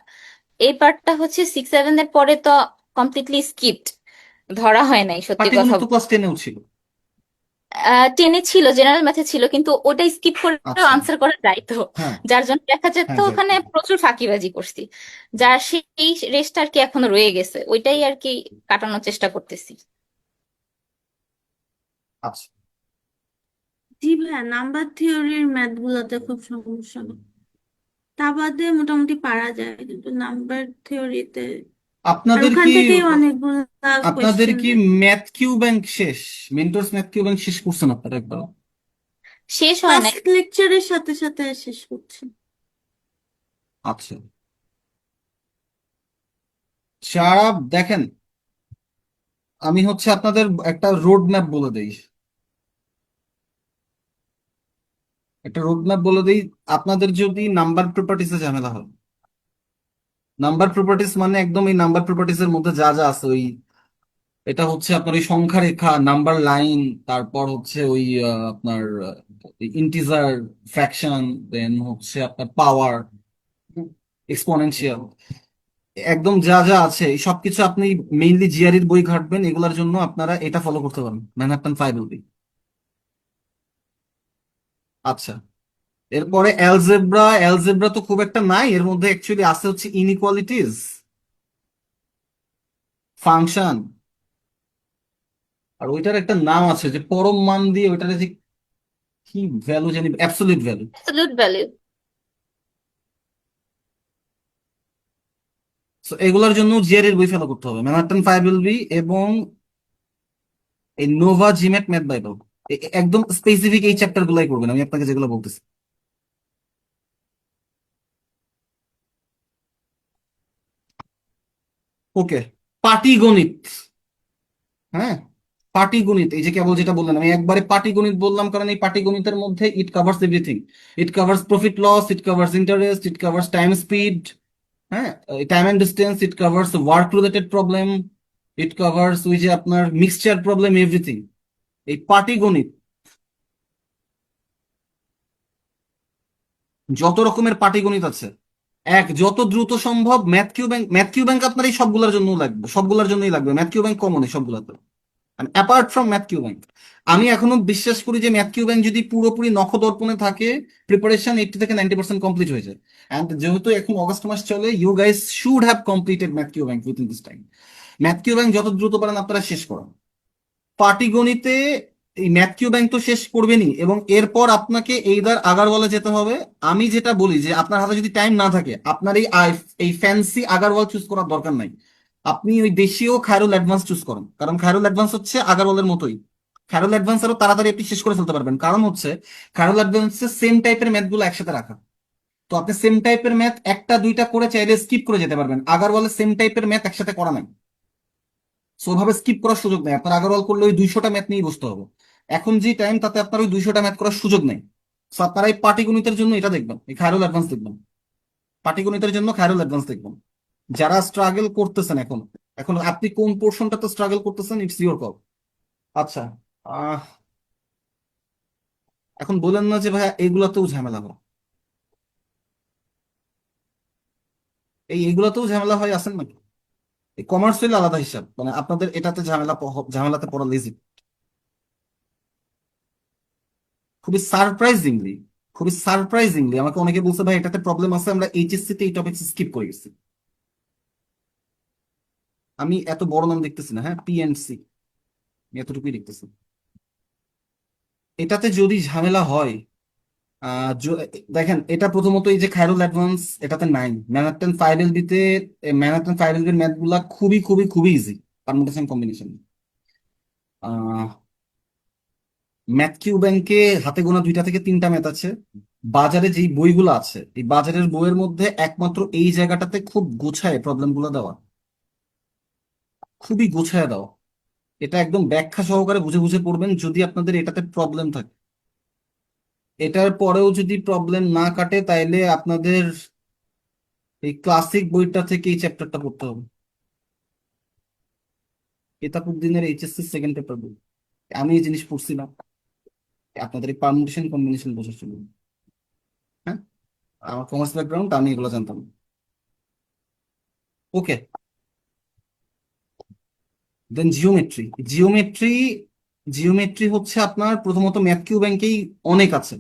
এই পার্টটা হচ্ছে 6-7 এর পরে তো কমপ্লিটলি স্কিপড, ধরা হয় নাই সত্যি কথা। পাটিগণিত তো ক্লাস 10-এও ছিল। 10-এ ছিল, জেনারেল ম্যাথে ছিল, কিন্তু ওটা স্কিপ করে আচ্ছা। আনসার করা যাইতো, হ্যাঁ। যার জন্য দেখা যেত হ্যাঁ, যাই। ওখানে প্রচুর ফাঁকিবাজি করছি, যার সেই রেসটা আর কি এখনো রয়ে গেছে, ওইটাই আর কি কাটানোর চেষ্টা করতেছি। আচ্ছা। জি ভাইয়া, নাম্বার থিওরির ম্যাথগুলোতে খুব সমস্যা হয়। তা বাদে মোটামুটি পারা যায়, কিন্তু নাম্বার থিওরিতে আর আপনাদের ওখান কি থেকেই অনেকগুলো আপনাদের কোয়েশ্চেন কি দেয়। ম্যাথ কিউ ব্যাংক শেষ? মেন্টরস ম্যাথ কিউ ব্যাংক শেষ করছেন আপনারা একবার? শেষ হয় নাই। ফার্স্ট লেকচারের সাথে সাথে শেষ করছি। আচ্ছা। যারা দেখেন, আমি হচ্ছে আপনাদের একটা রোড ম্যাপ বলে দেই। একটা রোড ম্যাপ বলে দেই। আপনাদের যদি নাম্বার প্রপার্টিসে ঝামেলা হয়, নাম্বার প্রপার্টিস মানে একদম এই নাম্বার প্রপার্টিস এর মধ্যে যা যা আছে ওই, এটা হচ্ছে আপনার ওই সংখ্যা রেখা, নাম্বার লাইন, তারপর হচ্ছে ওই আপনার ইন্টিজার, ফ্র্যাকশন, দেন হচ্ছে আপনার পাওয়ার, এক্সপোনেনশিয়াল, একদম যা যা আছে এই সবকিছু আপনি মেইনলি জিআরইর বই ঘাটবেন। এগুলোর জন্য আপনারা এটা ফলো করতে পারেন, ম্যানহাটন ফাইভ এলবি। আচ্ছা। এরপরে অ্যালজেব্রা। অ্যালজেব্রা তো খুব একটা নাই, এর মধ্যে অ্যাকচুয়ালি আছে হচ্ছে ইনইকুয়ালিটিজ, ফাংশন, আর ওইটার একটা নাম আছে যে পরম মান দিয়ে ওইটার যে কি ভ্যালু জানি, absolute value. Absolute value. So এগুলোর জন্য জিআরইর বই ফলো করতে হবে, ম্যানহাটন ফাইভ এলবি এবং এই নোভা জিম্যাট ম্যাথ বাইবেল। একদম স্পেসিফিক এই চ্যাপ্টার গুলাই করবেন, আমি আপনাকে যেগুলো বলতেছি। ওকে। পাটিগণিত। হ্যাঁ, পাটিগণিত, এই যে কেবল যেটা বললেন, আমি একবারে পাটিগণিত বললাম কারণ এই পাটিগণিতের মধ্যে it covers everything. It covers profit loss, it covers interest, it covers time speed, হ্যাঁ, time and distance, it covers work related problem, it covers ওই যে আপনার মিক্সচার প্রবলেম, এভরিথিং। এই পাটিগণিত, যত রকমের পাটিগণিত আছে, যত দ্রুত সম্ভব math Q bank. Math Q bank আপনার এই সবগুলোর জন্য লাগবে, সবগুলোর জন্যই লাগবে। ম্যাথ কিউ ব্যাংক কমন এই সবগুলোতে, apart from math Q bank. আমি এখনো বিশ্বাস করি যে ম্যাথ কিউ ব্যাংক যদি পুরোপুরি নখদর্পণে থাকে, প্রিপারেশন 80 থেকে 90% কমপ্লিট হয়ে যায়। অ্যান্ড যেহেতু এখন অগস্ট মাস চলে, you guys should have completed math Q bank within this time. Math Q bank যত দ্রুত পারেন আপনারা শেষ করেন। পাটিগণিতে এই ম্যাথ কিউ ব্যাংক তো শেষ করবেনই, এবং এরপর আপনাকে এইদার আগারওয়ালে যেতে হবে। আমি যেটা বলি যে আপনার হাতে যদি টাইম না থাকে, আপনার এই ফ্যান্সি আগারওয়াল চুজ করার দরকার নাই। আপনি ওই দেশীয় খায়রুল অ্যাডভান্স চুজ করেন, কারণ খায়রুল অ্যাডভান্স হচ্ছে আগারওয়ালের মতোই। খায়রুল অ্যাডভান্স আরো তাড়াতাড়ি আপনি শেষ করে ফেলতে পারবেন, কারণ হচ্ছে খায়রুল অ্যাডভান্সে সেম টাইপের ম্যাথ গুলো একসাথে রাখা। তো আপনি সেম টাইপের ম্যাথ একটা দুইটা করে চাইলে স্কিপ করে যেতে পারবেন। আগারওয়ালে সেম টাইপের ম্যাথ একসাথে করা নাই, সো ওভাবে স্কিপ করার সুযোগ নেই। আপনার আগারওয়াল করলে ওই 200টা ম্যাথ নিয়ে বসতে হবে। এখন যে টাইম, তাতে আপনার ওই 200টা ম্যাথ করার সুযোগ নেই। সো আপনারা এই পাটিগণিতের জন্য এটা দেখবেন, এই খায়রুল অ্যাডভান্স দেখবেন। পাটিগণিতের জন্য খায়রুল অ্যাডভান্স দেখবেন। যারা স্ট্রাগল করতেছেন এখন, এখন আপনি কোন পোর্শনটাতে স্ট্রাগল করতেছেন, ইটস ইউর কল। আচ্ছা। আহ এখন বলেন না যে ভাইয়া এইগুলাতেও ঝামেলা হয়। এইগুলাতেও ঝামেলা হয়, আছেন নাকি? এই কমার্স হইলে আলাদা হিসাব, মানে আপনাদের এটাতে ঝামেলাতে পড়া লেজি। খুবই সারপ্রাইজিংলি, খুবই সারপ্রাইজিংলি আমাকে অনেকে বলছে ভাই এটাতে প্রবলেম আছে, আমরা এইচএসসি তে এই টপিক স্কিপ করে গেছি। আমি এত বড় নাম দেখতেছি না, হ্যাঁ, পিএনসি, এতটুকুই দেখতেছি। এটাতে যদি ঝামেলা হয়, দেখেন, এটা প্রথমত এই যে খায়রুল অ্যাডভান্স এটাতে নাই। ম্যানহাটন ফাইভ এল দিতে, ম্যানহাটন ফাইভ এল এর ম্যাথ গুলা খুবই খুবই খুবই ইজি, পারমুটেশন কম্বিনেশন। আহ ম্যাথকিউ ব্যাংকে হাতে গোনা 2 থেকে 3টা ম্যাথ আছে। বাজারে যেই বইগুলো আছে, এই বাজারের বইয়ের মধ্যে একমাত্র এই জায়গাটাতে খুব গোছায় প্রবলেমগুলো দেওয়া, খুবই গোছায় দেওয়া। এটা একদম ব্যাখ্যা সহকারে বুঝে বুঝে পড়বেন যদি আপনাদের এটাতে প্রবলেম থাকে। এটার পরেও যদি প্রবলেম না কাটে তাইলে আপনাদের এই ক্লাসিক বইটা থেকে এই চ্যাপ্টারটা পড়তে হবে। কিতাবউদ্দিনের এইচএসসি সেকেন্ড পেপার বই। আমি এই জিনিস পড়ছিলাম আপনাদের এই পারমুটেশন কম্বিনেশন বোঝার জন্য। হ্যাঁ, আমার কমার্স ব্যাকগ্রাউন্ড, আমি এগুলো জানতাম। ওকে, দেন জিওমেট্রি। জিওমেট্রি জিওমেট্রি হচ্ছে আপনার প্রথমত ম্যাথকিউ ব্যাংকেই অনেক আছে।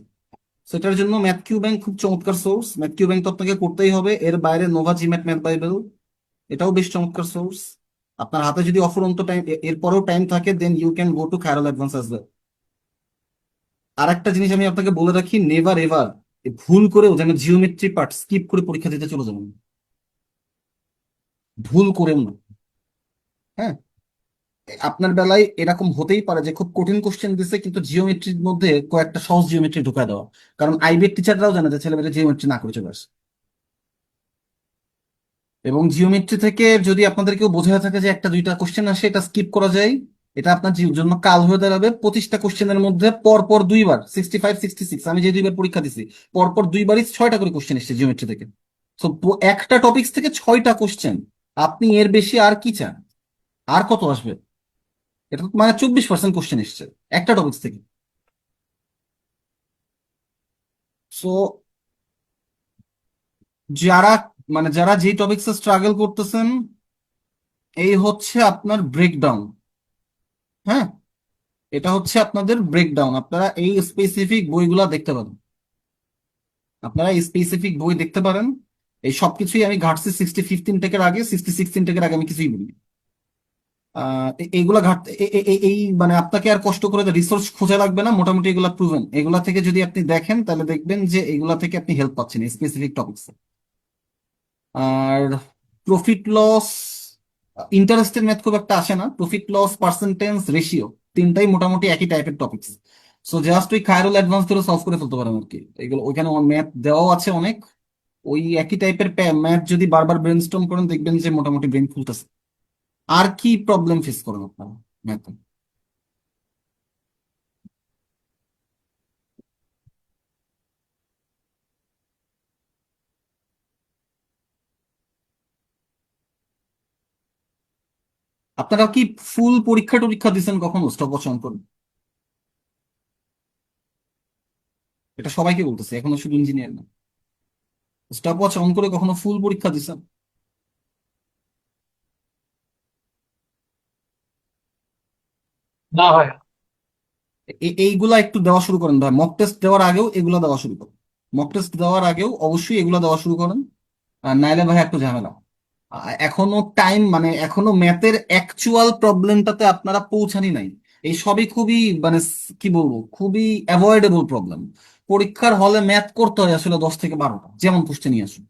সেটার জন্য ম্যাথকিউ ব্যাংক খুব চমৎকার সোর্স। ম্যাথকিউ ব্যাংক তো আপনাকে করতেই হবে। এর বাইরে নোভা জিম্যাট ম্যাথ বাইবেল, এটাও বেশ চমৎকার সোর্স। আপনার হাতে যদি অফুরন্ত টাইম এরপরেও টাইম থাকে, then you can go to Khairul advance as well. আর একটা জিনিস আমি আপনাকে বলে রাখি, নেভার এভার ভুল করেও যেন জিওমেট্রি পার্ট স্কিপ করে পরীক্ষা দিতে চলে যাবেন, ভুল করেও না। হ্যাঁ, আপনার বেলায় এরকম হতেই পারে যে খুব কঠিন কোশ্চেন দিছে কিন্তু জিওমেট্রির মধ্যে কয়েকটা সহজ জিওমেট্রি ঢুকায় দেওয়া, কারণ আইবির টিচাররাও জানে যে ছেলেমেয়েরা জিওমেট্রি না করে চলে আসে। এবং জিওমেট্রি থেকে যদি আপনাদের কেউ বোঝায় থাকে যে 1-2টা কোশ্চেন আসে, এটা স্কিপ করা যায়, এটা আপনার জন্য কাল হয়ে দাঁড়াবে। 25টা কোশ্চেনের মধ্যে পরপর 2বার 65, 66, আমি যে 2বার পরীক্ষা দিছি পরপর 2বারই 6টা করে কোশ্চেন এসেছে জিওমেট্রি থেকে। তো একটা টপিক্স থেকে 6টা কোশ্চেন, আপনি এর বেশি আর কি চান? আর কত আসবে? এটা তো মানে 24% কোশ্চেন এসছে একটা টপিক্স থেকে। সো যারা যারা যে টপিক্সে স্ট্রাগল করতেছেন, এই হচ্ছে আপনার ব্রেকডাউন। হ্যাঁ, এটা হচ্ছে আপনাদের ব্রেকডাউন। আপনারা এই স্পেসিফিক বইগুলা দেখতে পারেন, আপনারা এই স্পেসিফিক বই দেখতে পারেন। এই সবকিছুই আমি ঘাটছি 60-15 ইনটেকের আগে, 66 ইনটেকের আগে আমি কিছুই বলি। এইগুলা ঘাটতে এই আপনাকে আর কষ্ট করে রিসোর্স খোঁজা লাগবে না, মোটামুটি এগুলা প্রুভেন। এগুলা থেকে যদি আপনি দেখেন তাহলে দেখবেন যে এগুলা থেকে আপনি হেল্প পাচ্ছেন স্পেসিফিক টপিকস। আর প্রফিট লস, ইন্টারেস্টের ম্যাথ খুব একটা আসে না। প্রফিট লস, পার্সেন্টেজ, রেশিও, তিনটাই মোটামুটি একই টাইপের টপিকস। সো জাস্ট ওই খায়রুল অ্যাডভান্স ধরে সলভ করে ফেলতে পারেন আর কি। এগুলো ওইখানে ম্যাথ দেওয়াও আছে অনেক, ওই একই টাইপের ম্যাথ যদি বারবার ব্রেনস্টর্ম করেন দেখবেন যে মোটামুটি ব্রেন খুলতেছে। আর কি প্রবলেম ফেস করেন আপনারা ম্যাথে? আপনারা কি ফুল পরীক্ষা টরীক্ষা দিচ্ছেন কখনো স্টপ ওয়াচ অন করে? এটা সবাইকে বলতেছে, এখনো শুধু ইঞ্জিনিয়ার না। স্টপ ওয়াচ অন করে কখনো ফুল পরীক্ষা দিচ্ছেন? না হয়। এইগুলা একটু দেওয়া শুরু করেন ভাই। মক টেস্ট দেওয়ার আগেও এগুলা দেওয়া শুরু করেন। মক টেস্ট দেওয়ার আগেও অবশ্যই এগুলা দেওয়া শুরু করেন। আর নাইলে ভাই একটু ঝামেলা। এখনো টাইম এখনো ম্যাথের অ্যাকচুয়াল প্রবলেমটাতে আপনারা পৌঁছানি নাই। এই সবই খুবই কি বলবো, খুবই অ্যাভয়েডেবল প্রবলেম। পরীক্ষার হলে ম্যাথ করতে হয় আসলে 10 থেকে 12টা, যেমন কোশ্চেনই আসুন।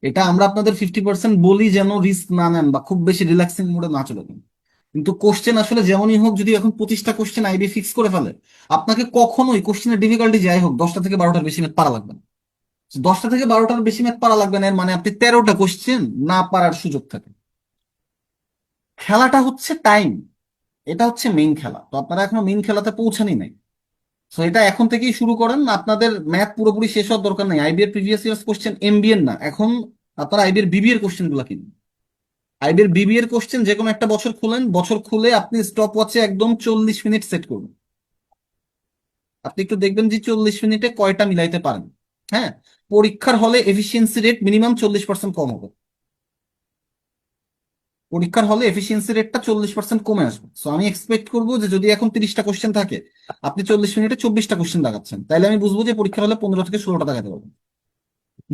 এটা আমরা আপনাদের 50% বলি যেন রিস্ক না নেন বা খুব বেশি রিল্যাক্সিং মোডে না চলে যান। কিন্তু কোশ্চেন আসলে যেমনই হোক, যদি এখন 25টা কোশ্চেন আইবি ফিক্স করে ফেলে, আপনাকে কখনোই কোশ্চেনের ডিফিকাল্টি যাই হোক 10টা থেকে 12টার বেশি ম্যাথ পারা লাগবে না। 10টা থেকে 12টার বেশি ম্যাথ পারা লাগবে না এর মানে আপনি 13টা কোশ্চেন না পারার সুযোগ থাকে। খেলাটা হচ্ছে টাইম, এটা হচ্ছে মেইন খেলা। তো আপনারা এখনো মেইন খেলাতে পৌঁছানি নাই। তো এটা এখন থেকেই শুরু করেন। আপনাদের ম্যাথ পুরোপুরি শেষ হওয়ার দরকার নাই। আইবি এর প্রিভিয়াস ইয়ার্স কোশ্চেন, এমবিএর না, এখন আপনারা আইবি এর বিবি এর কোশ্চেন গুলা কিনুন। আইবি এর বিবি এর কোশ্চেন যে কোনো একটা বছর খুলেন, বছর খুলে আপনি স্টপ ওয়াচে একদম 40 মিনিট সেট করুন। আপনি একটু দেখবেন যে 40 মিনিটে কয়টা মিলাইতে পারেন। হ্যাঁ, পরীক্ষার হলে এফিসিয়েন্সি রেট মিনিমাম 40% কম হবে। পরীক্ষার হলে এফিসিয়েন্সি রেটটা 40% কমে আসবে। সো আমি এক্সপেক্ট করবো যে যদি এখন 30টা কোশ্চেন থাকে, আপনি 40 মিনিটে 24টা কোশ্চেন দাগাচ্ছেন, তাহলে আমি বুঝবো যে পরীক্ষার হলে 15 থেকে 16টা দাগাতে পারবেন।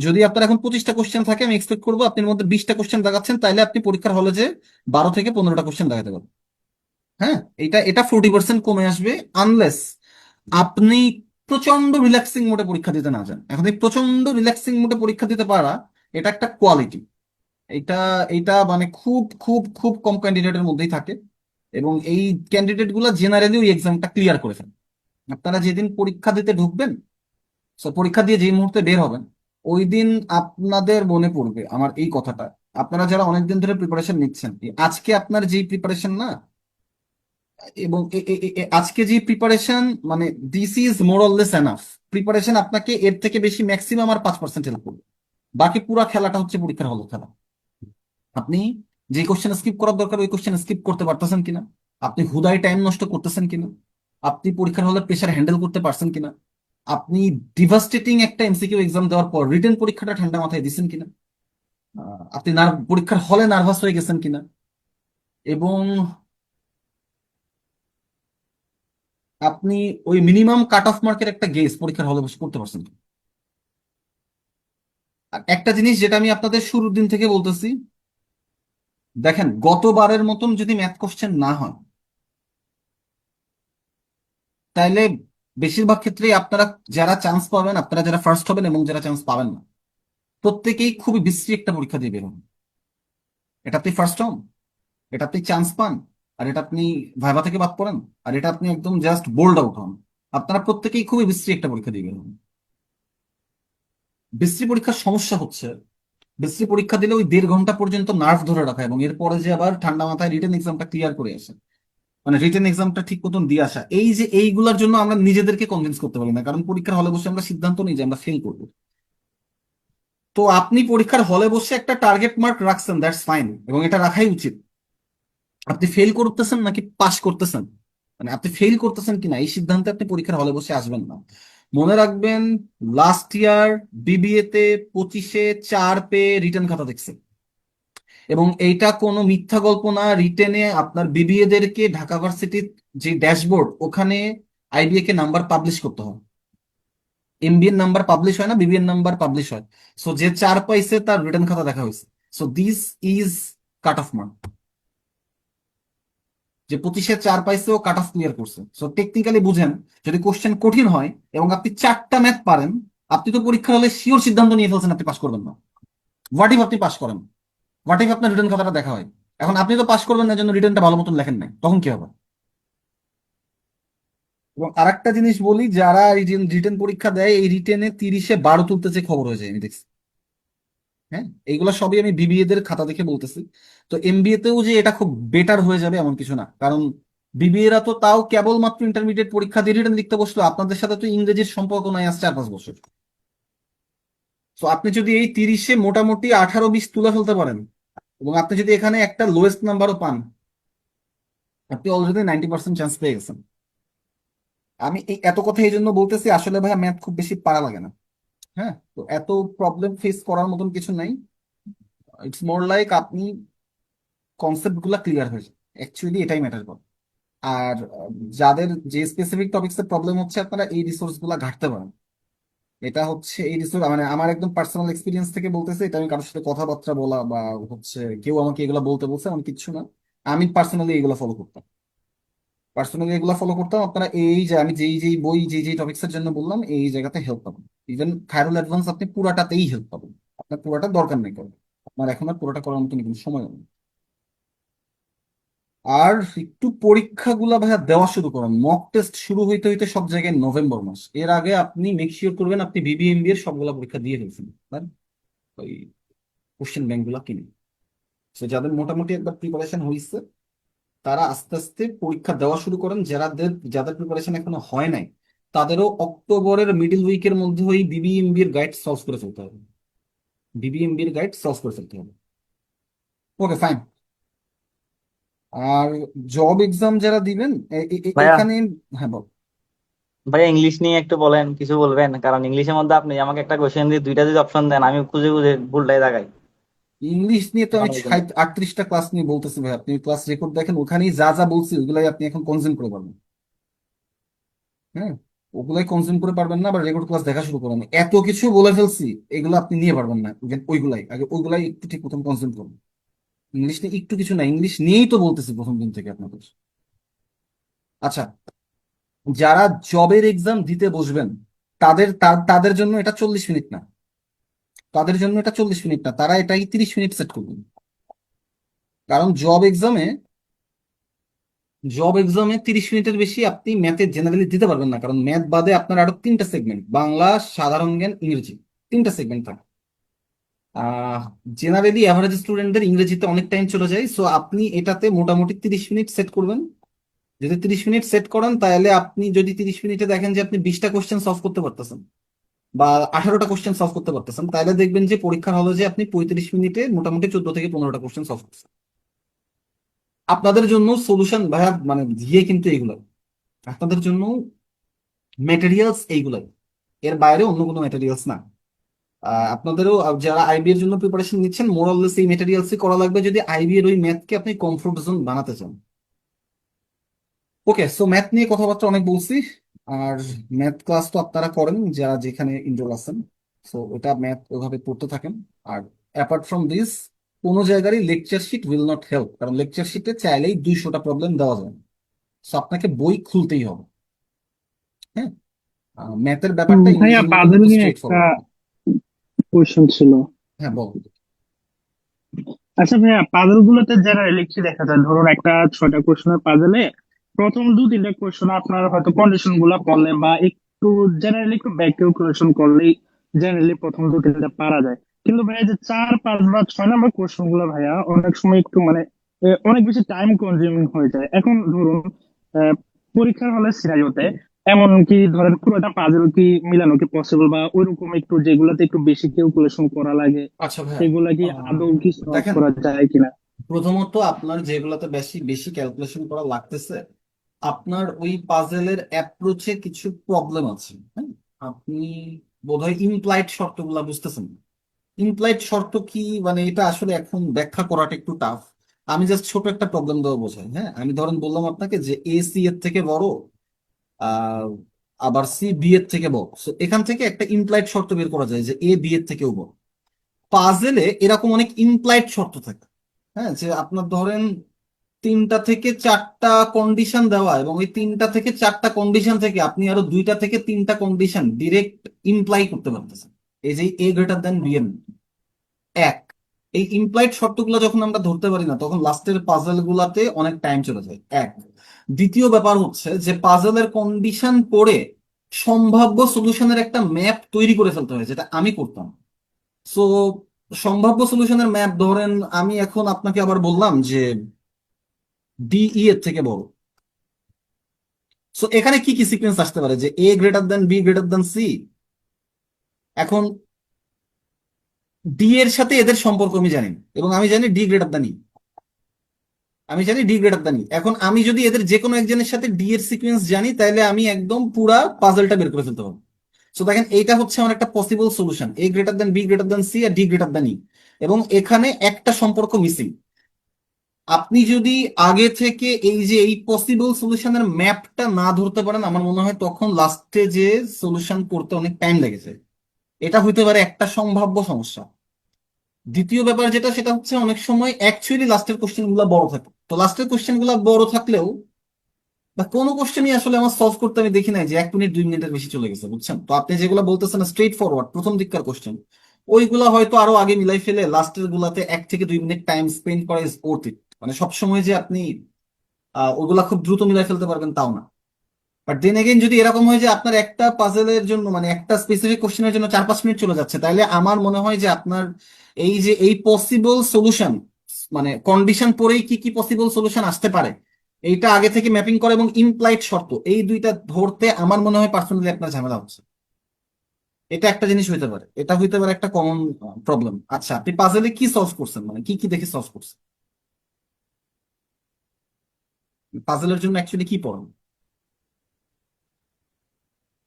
যদি আপনার এখন 25টা কোশ্চেন থাকে, আমি এক্সপেক্ট করবো আপনি এর মধ্যে 20টা কোশ্চেন দাগাচ্ছেন, তাহলে আপনি পরীক্ষার হলে যে 12 থেকে 15টা কোশ্চেন দাগাতে পারবেন। হ্যাঁ, এটা এটা 40% কমে আসবে, আনলেস আপনি প্রচন্ড রিল্যাক্সিং মোডে পরীক্ষা দিতে না যান। এখন এই প্রচন্ড রিল্যাক্সিং মোডে পরীক্ষা দিতে পারা, এটা একটা কোয়ালিটি। এটা এটা খুব খুব খুব কম ক্যান্ডিডেটের মধ্যেই থাকে। এবং এই ক্যান্ডিডেট গুলা জেনারেলি ওই এক্সামটা ক্লিয়ার করে ফেলে। আপনারা যেদিন পরীক্ষা দিতে ঢুকবেন, পরীক্ষা দিয়ে যেই মুহূর্তে বের হবেন, ওই দিন আপনাদের মনে পড়বে আমার এই কথাটা। আপনারা যারা অনেকদিন ধরে প্রিপারেশন নিচ্ছেন, আজকে আপনার যেই প্রিপারেশন না, এবং আজকে যে প্রিপারেশন, মানে this is more or less enough. Preparation আপনাকে এর থেকে বেশি ম্যাক্সিমাম আর 5% হেল্প করবে। বাকি পুরো খেলাটা হচ্ছে পরীক্ষার হল খেলা। আপনি যে কোশ্চেন স্কিপ করার দরকার ওই কোশ্চেন স্কিপ করতে পারতেছেন কিনা, আপনি হুদায় টাইম নষ্ট করতেছেন কিনা, আপনি পরীক্ষার হলে প্রেশার হ্যান্ডেল করতে পারছেন কিনা, আপনি ডিভাস্টেটিং একটা এমসিকিউ এক্সাম দেওয়ার পর রিটেন পরীক্ষাটা ঠান্ডা মাথায় দিচ্ছেন কিনা, আপনি পরীক্ষার হলে নার্ভাস হয়ে গেছেন কিনা, এবং আপনি ওই মিনিমাম কাট অফ মার্কের একটা গেস পরীক্ষার হলে বসে করতে পারছেন কিনা। আর একটা জিনিস যেটা আমি আপনাদের শুরুর দিন থেকে বলতেছি, দেখেন গতবারের মতন যদি ম্যাথ কোশ্চেন না হয়, তাইলে বেশিরভাগ ক্ষেত্রেই আপনারা যারা চান্স পাবেন, আপনারা যারা ফার্স্ট হবেন এবং যারা চান্স পাবেন না, প্রত্যেকেই খুবই বিশ্রী একটা পরীক্ষা দিয়ে বের হবেন। এটা আপনি ফার্স্ট হন, এটা আপনি চান্স পান, আর এটা আপনি ভাইভা থেকে বাদ পড়েন, আর এটা আপনি একদম জাস্ট বোল্ড আউট হন, আপনারা প্রত্যেকেই খুবই বিশ্রী একটা পরীক্ষা দিয়ে বের হবেন। বিশ্রী পরীক্ষার সমস্যা হচ্ছে, বিশ্রী পরীক্ষা দিলে ওই 1.5 ঘন্টা পর্যন্ত নার্ভ ধরে রাখা, এবং এরপরে যে আবার ঠান্ডা মাথায় রিটেন এক্সামটা ক্লিয়ার করে আসে, মানে রিটেন এক্সামটা ঠিক মতন দিয়ে আসা, এই যে এইগুলার জন্য আমরা নিজেদেরকে কনভিন্স করতে পারি না, কারণ পরীক্ষার হলে বসে আমরা সিদ্ধান্ত নিই যে আমরা ফেল করবো। তো আপনি পরীক্ষার হলে বসে একটা টার্গেট মার্ক রাখছেন, দ্যাটস ফাইন, এবং এটা রাখাই উচিত। আপনি ফেল করতেছেন নাকি পাস করতেছেন, মানে আপনি ফেল করতেছেন কিনা এই সিদ্ধান্তে আপনি পরীক্ষার হলে বসে আসবেন না। মনে রাখবেন, লাস্ট ইয়ার বিবিএ তে 25-এ 4 পেয়ে রিটেন খাতা দেখছে, এবং এইটা কোনো মিথ্যা গল্প না। রিটেনে আপনার বিবিএ দেরকে ঢাকা ভার্সিটির যে ড্যাশবোর্ড, ওখানে আইবিএ কে নাম্বার পাবলিশ করতে হয়। এমবিএর নাম্বার পাবলিশ হয় না, বিবিএর নাম্বার পাবলিশ হয়। সো যে 4 পাইছে তার রিটেন খাতা দেখা হয়েছে। So this is cut off mark. যে 25-এ 4 পাইছে ও কাট অফ ক্লিয়ার করছে। সো টেকনিক্যালি বুঝেন, যদি কোশ্চেন কঠিন হয় এবং আপনি 4টা ম্যাথ পারেন, আপনি তো পরীক্ষা হলে শিওর সিদ্ধান্ত নিয়ে ফেলছেন আপনি পাস করবেন না। হোয়াট ইফ আপনি পাস করেন, হোয়াট ইফ আপনার রিটেন খাতাটা দেখা হয়, এখন আপনি তো পাস করবেন না, জন্য রিটেনটা ভালো মতন লেখেন নাই, তখন কি হবে? এবং আরেকটা জিনিস বলি, যারা রিটেন পরীক্ষা দেয়, এই রিটেনে 30-এ 12 তুলতেছে খবর হয়ে যায়, আমি দেখছি। হ্যাঁ, এইগুলো সবই আমি বিবিএ দের খাতা দেখে বলতেছি। তো এমবিএ তেও যে এটা খুব বেটার হয়ে যাবে এমন কিছু না, কারণ বিবিএ রা তো তাও কেবলমাত্র ইন্টারমিডিয়েট পরীক্ষা দিয়ে রিটেন লিখতে বসলো, আপনাদের সাথে তো ইংরেজির সম্পর্ক নাই আজ 4-5 বছর। তো আপনি যদি এই 30-এ মোটামুটি 18-20 তুলে ফেলতে পারেন, এবং আপনি যদি এখানে একটা লোয়েস্ট নাম্বারও পান, আপনি অলরেডি 90% চান্স পেয়ে গেছেন। আমি এই এত কথা এই জন্য বলতেছি, আসলে ভাইয়া ম্যাথ খুব বেশি পারা লাগে না। হ্যাঁ, তো এত প্রবলেম ফেস করার মতন কিছু নাই। ইটস মোর লাইক আপনি কনসেপ্ট গুলা ক্লিয়ার হয়ে যায়, অ্যাকচুয়ালি এটাই ম্যাটার করে। আর যাদের যে স্পেসিফিক টপিক্স এর প্রবলেম হচ্ছে, আপনারা এই রিসোর্স গুলা ঘাটতে পারেন। এটা হচ্ছে এই রিসোর্স, মানে আমার একদম পার্সোনাল এক্সপিরিয়েন্স থেকে বলতেছে, এটা আমি কারোর সাথে কথাবার্তা বলা বা হচ্ছে কেউ আমাকে এগুলা বলতে বলছে এমন কিছু না। আমি পার্সোনালি এগুলো ফলো করতাম, আপনারা এই যে আমি যেই যেই বই যেই যেই টপিক্স এর জন্য বললাম, এই জায়গাতে হেল্প পাবেন। ইভেন খায়রুল অ্যাডভান্স আপনি পুরাটাতেই হেল্প পাবেন, আপনার পুরাটা দরকার নেই করার, আপনার এখন আর পুরোটা করার মতন কোনো সময় নেই। আর একটু পরীক্ষাগুলা ভাইয়া দেওয়া শুরু করেন, মক টেস্ট শুরু হইতে হইতে সব জায়গায় নভেম্বর মাস, এর আগে আপনি মেক শিওর করবেন আপনি বিবিএমবি এর সবগুলা পরীক্ষা দিয়ে ফেলছেন, তাই ওই কোশ্চেন ব্যাংক গুলা কিনে। তো যাদের মোটামুটি একবার প্রিপারেশন হয়েছে, তারা আস্তে আস্তে পরীক্ষা দেওয়া শুরু করেন। যাদের প্রিপারেশন এখনো হয় নাই, তাদেরও অক্টোবরের মিডল উইকের মধ্যে ওই বিবিএমবি এর গাইড সলভ করে ফেলতে হবে, ওকে ফাইন। আর জব এক্সাম যারা দিবেন, ভাইয়া এখানে, হ্যাঁ বল। ভাইয়া ইংলিশ নিয়ে একটু বলেন, কিছু বলবেন? কারণ ইংলিশের মধ্যে আপনি আমাকে একটা কোশ্চেন দিয়ে দুইটা যদি অপশন দেন, আমি খুঁজে খুঁজে ভুলটাই দাগাই। ইংলিশ নিয়ে তো আমি আমার জন্য 38টা ক্লাস নিয়ে বলতেছি ভাই, আপনি ক্লাস রেকর্ড দেখেন, ওখানেই যা যা বলছি ওগুলাই আপনি এখন কনজিউম করে পারবেন। হ্যাঁ, ওগুলাই কনজিউম করে পারবেন না, আবার রেকর্ড ক্লাস দেখা শুরু করেন, এত কিছু বলে ফেলছি, এগুলো আপনি নিয়ে পারবেন না। ওইগুলাই আগে, ওইগুলাই একটু ঠিক মতন কনজিউম করুন। ইংলিশ নিয়ে একটু কিছু না, ইংলিশ নিয়েই তো বলতেছি প্রথম দিন থেকে আপনাদের। আচ্ছা, যারা জবের এক্সাম দিতে বসবেন, তাদের জন্য এটা 40 মিনিট না, তারা এটাই 30 মিনিট সেট করবেন। কারণ জব এক্সামে জব এক্সামে 30 মিনিটের বেশি আপনি ম্যাথে জেনারেলি দিতে পারবেন না, কারণ ম্যাথ বাদে আপনার আরো 3টা সেগমেন্ট, বাংলা, সাধারণ জ্ঞান, ইংরেজি, 3টা সেগমেন্ট থাকে। আহ জেনারেলি অ্যাভারেজ স্টুডেন্টদের ইংরেজিতে অনেক টাইম চলে যায়, সো আপনি এটাতে মোটামুটি 30 মিনিট সেট করবেন। যদি 30 মিনিট সেট করেন, তাহলে আপনি যদি 30 মিনিটে দেখেন যে আপনি 20টা কোশ্চেন সলভ করতে পারতেছেন বা 18টা কোশ্চেন সলভ করতে পারতেছেন, তাহলে দেখবেন যে পরীক্ষার হলে যে আপনি 35 মিনিটে মোটামুটি 14 থেকে 15টা কোশ্চেন সলভ করছেন। আপনাদের জন্য সলিউশন ভাইয়া মানে দিয়ে কিন্তু এইগুলো, আপনাদের জন্য মেটেরিয়ালস এইগুলাই, এর বাইরে অন্য কোনো মেটেরিয়ালস না। আপনাদেরও যারা আইবি এর জন্য প্রিপারেশন নিচ্ছেন, মোরাললেস এই মেটেরিয়ালসই করা লাগবে যদি আইবি এর ওই ম্যাথকে আপনি কমফোর্ট জোন বানাতে চান। ওকে, সো ম্যাথ নিয়ে কথাবার্তা অনেক বলছি। আর ম্যাথ ক্লাস তো আপনারা করেন যারা যেখানে ইনরোল আছেন, সো ওটা ম্যাথ ওইভাবে পড়তে থাকেন। আর অ্যাপার্ট ফ্রম দিস, কোনো জায়গারই lecture sheet will not help, কারণ লেকচার শিটে চাইলেই 200টা প্রবলেম দেওয়া যায়, সো আপনাকে বই খুলতেই হবে। হ্যাঁ, ম্যাথের ব্যাপারটা ভাইয়া ইংরেজির মতো পাজল কিন্তু নিয়ে স্ট্রেট একটা ফরওয়ার্ড। কোয়েশ্চেন ছিল। হ্যাঁ, বল। আচ্ছা ভাইয়া, পাজল গুলোতে যারা লিখে দেখা যায়, ধরুন একটা 6টা কোয়েশ্চেনের পাজলে প্রথম 2-3টা কোয়েশ্চেন আপনার হয়তো কন্ডিশন গুলা পড়লে বা একটু জেনারেলি একটু ব্যাক ক্যালকুলেশন করলেই জেনারেলি প্রথম 2-3টা পারা যায়। কিন্তু ভাইয়া যে 4, 5 বা 6 নম্বর কোয়েশ্চেন গুলো ভাইয়া অনেক সময় একটু মানে অনেক বেশি টাইম কনজিউমিং হয়ে যায়। এখন ধরুন আহ, পরীক্ষার হলে সিনারিওতে এমন কি ধরেন পুরোটা পাজল কি মিলানো কি পসিবল, বা ওইরকম একটু যেগুলাতে একটু বেশি ক্যালকুলেশন করা লাগে আচ্ছা ভাইয়া, সেগুলা কি আদৌ কি সলভ দেখেন, করা যায় কিনা? প্রথমত আপনার যেগুলোতে বেশি বেশি ক্যালকুলেশন করা লাগতেছে, আপনার ওই পাজেলের অ্যাপ্রোচে কিছু প্রবলেম আছে। হ্যাঁ, আপনি বোধহয় ইমপ্লাইড শর্তগুলা বুঝতেছেন। ইমপ্লাইড শর্ত কি মানে এটা আসলে এখন ব্যাখ্যা করাটা একটু টাফ। আমি জাস্ট ছোট একটা প্রবলেম দেওয়া বোঝাই। হ্যাঁ, আমি ধরেন বললাম আপনাকে যে এ সি এর থেকে বড়, আহ আবার সি বি এর থেকে বড়, So, এখান থেকে একটা ইমপ্লাইড শর্ত বের করা যায় যে এ বি এর থেকেও বড়। পাজেলে এরকম অনেক ইমপ্লাইড শর্ত থাকে। হ্যাঁ, যে আপনার ধরেন 3টা থেকে 4টা কন্ডিশন দেওয়া, এবং ওই 3টা থেকে 4টা কন্ডিশন থেকে আপনি আরো 2টা থেকে 3টা কন্ডিশন ডিরেক্ট ইমপ্লাই করতে পারতেছেন। এই যে এ গ্রেটার দেন বি এর এক, এই ইমপ্লাইড শর্তগুলো যখন আমরা ধরতে পারি না, তখন লাস্টের পাজেল গুলাতে অনেক টাইম চলে যায়। এক, দ্বিতীয় ব্যাপার হচ্ছে যে পাজেলের কন্ডিশন পড়ে সম্ভাব্য সলিউশনের একটা ম্যাপ তৈরি করে ফেলতে হয়, যেটা আমি করতাম। সো সম্ভাব্য সলিউশনের ম্যাপ ধরেন আমি এখন আপনাকে আবার বললাম যে ডিই এর থেকে বড়। সো এখানে কি কি সিকোয়েন্স আসতে পারে, যে A greater than B greater than C. এখন ডি এর সাথে এদের সম্পর্ক আমি জানি, এবং আমি জানি ডি গ্রেটার দেন ই, আমি জানি ডি গ্রেটার দেন ই। এখন আমি যদি এদের যে কোনো একজনের সাথে ডি এর সিকোয়েন্স জানি, তাহলে আমি একদম পুরা পাজলটা বের করে ফেলতে পারবো। সো দেখেন, এইটা হচ্ছে আমার একটা possible solution, A greater than B greater than C আর ডি গ্রেটার দেন ই, এবং এখানে একটা সম্পর্ক মিসিং। আপনি যদি আগে থেকে এই যে এই পসিবল সলিউশনের ম্যাপটা না ধরতে পারেন, আমার মনে হয় তখন লাস্টে যে সলিউশন করতে অনেক টাইম লেগেছে। এটা হইতে পারে একটা সম্ভাব্য সমস্যা। দ্বিতীয় ব্যাপার যেটা, সেটা হচ্ছে অনেক সময় অ্যাকচুয়ালি লাস্টের কোশ্চেন গুলো বড় থাকে। তো লাস্টের কোশ্চেন গুলো বড় থাকলেও বা কোনো কোশ্চেনই আসলে আমার সলভ করতে আমি দেখি নাই যে 1 মিনিট 2 মিনিটের বেশি চলে গেছে, বুঝছেন? তো আপনি যেগুলো বলতেছেন স্ট্রেট ফরওয়ার্ড প্রথম দিককার কোশ্চেন, ওইগুলা হয়তো আরো আগে মিলাই ফেলে লাস্টের গুলাতে 1 থেকে 2 মিনিট টাইম স্পেন্ড করা ইজ ওর্থ ইট। মানে সবসময় যে আপনি ওগুলা খুব দ্রুত মিলাই ফেলতে পারবেন তাও না। বাট দেন এগেইন, যদি এরকম হয় যে আপনার একটা পাজেলের জন্য মানে একটা স্পেসিফিক কোশ্চেনের জন্য 4-5 মিনিট চলে যাচ্ছে, তাহলে আমার মনে হয় যে আপনার এই যে এই পসিবল সলিউশন, মানে কন্ডিশন পরেই কি কি পসিবল সলিউশন আসতে পারে, এইটা আগে থেকে ম্যাপিং করা এবং ইমপ্লাইড শর্ত, এই দুইটা ধরতে আমার মনে হয় পার্সোনালি আপনার ঝামেলা হচ্ছে। এটা একটা জিনিস হইতে পারে, এটা হইতে পারে একটা কমন প্রবলেম। আচ্ছা, আপনি পাজেলে কি সলভ করছেন, মানে কি কি দেখে সলভ করছেন? পাজেলের জন্য অ্যাকচুয়ালি কি পড়েন?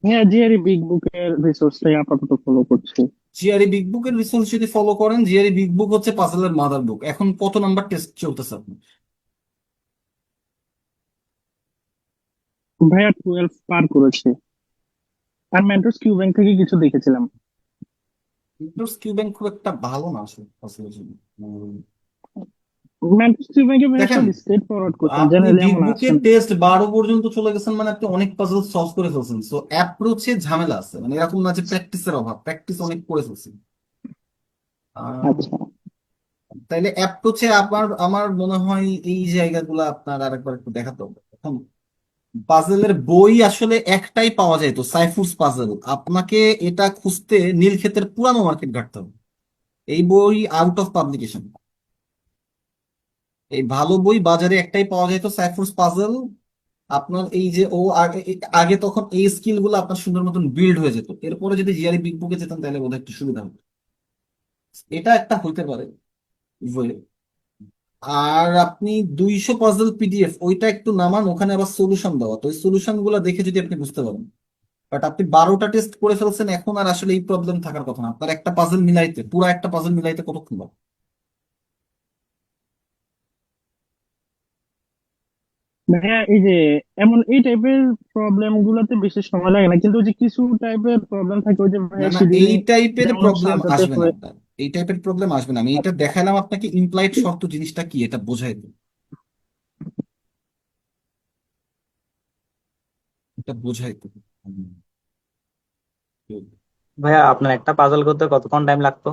হ্যাঁ, জিআরই বিগ বুকের রিসোর্সটাই আপাতত ফলো করছি। জিআরই বিগ বুকের রিসোর্স যদি ফলো করেন, জিআরই বিগ বুক হচ্ছে পাজেলের মাদার বুক। এখন কত নাম্বার টেস্ট চলতেছে আপনার? ভাইয়া 12 পার করেছে। আর মেন্টরস কিউ ব্যাংক থেকে কিছু দেখেছিলাম। উইন্ডোজ কিউ ব্যাংক খুব একটা ভালো না আসলে পাজেলের জন্য। মেন্টরস কিউ ব্যাংকে ভাইয়া দেখেন, সব স্ট্রেট ফরওয়ার্ড কোশ্চেন, আপনি জেনারেলি বিগ এমন আসে বুকের না। টেস্ট 12 পর্যন্ত চলে গেছেন, মানে আপনি অনেক পাজল সলভ করে ফেলছেন। সো অ্যাপ্রোচে ঝামেলা আছে, মানে এরকম না যে প্র্যাকটিসের অভাব, প্র্যাকটিস অনেক করে ফেলছেন। আহ, আচ্ছা, তাইলে অ্যাপ্রোচে আমার আমার মনে হয় এই জায়গাগুলো আপনার আরেকবার একটু দেখাতে হবে। এখন পাজেলের বই আসলে একটাই পাওয়া যায় তো, সাইফুস পাজেল। আপনাকে এটা খুঁজতে নীলক্ষেতের পুরানো মার্কেট ঘাটতে হবে। এই বই আউট অফ পাবলিকেশন। এই ভালো বই বাজারে একটাই পাওয়া যায় তো, সাইফুস পাজেল। আপনার এই যে ও আগে আগে তখন এই স্কিল গুলো আপনার সুন্দর মতন বিল্ড হয়ে যেত, এরপরে যদি জিআরই বিগ বুকে যেতেন তাহলে বোধহয় একটু সুবিধা হতো। এটা একটা হইতে পারে way। আর আপনি 200 পাজেল পিডিএফ ওইটা একটু নামান, ওখানে আবার সলিউশন দেওয়া, তো ওই সলিউশন গুলো দেখে যদি আপনি বুঝতে পারেন। বাট আপনি 12টা টেস্ট করে ফেলছেন, এখন আর আসলে এই প্রবলেম থাকার কথা না। আপনার একটা পাজল মিলাইতে, পুরো একটা পাজল মিলাইতে কতক্ষণ লাগবে? ভাইয়া এই যে এমন এই টাইপের প্রবলেম গুলোতে বেশি সময় লাগে না, কিন্তু ওই যে কিছু টাইপের প্রবলেম থাকে ওই যে না ভাইয়া না, এই শিডিউলিং টাইপের যেমন প্রবলেম সাজাতে আসবে না হয়। আপনার। এই টাইপের প্রবলেম আসবে না, আমি এটা দেখালাম আপনাকে। ইমপ্লয়েড শর্ত জিনিসটা কি এটা বোঝাই দিই, এটা বোঝাই দিই। ভাইয়া আপনার একটা পাজল করতে কতক্ষণ টাইম লাগতো?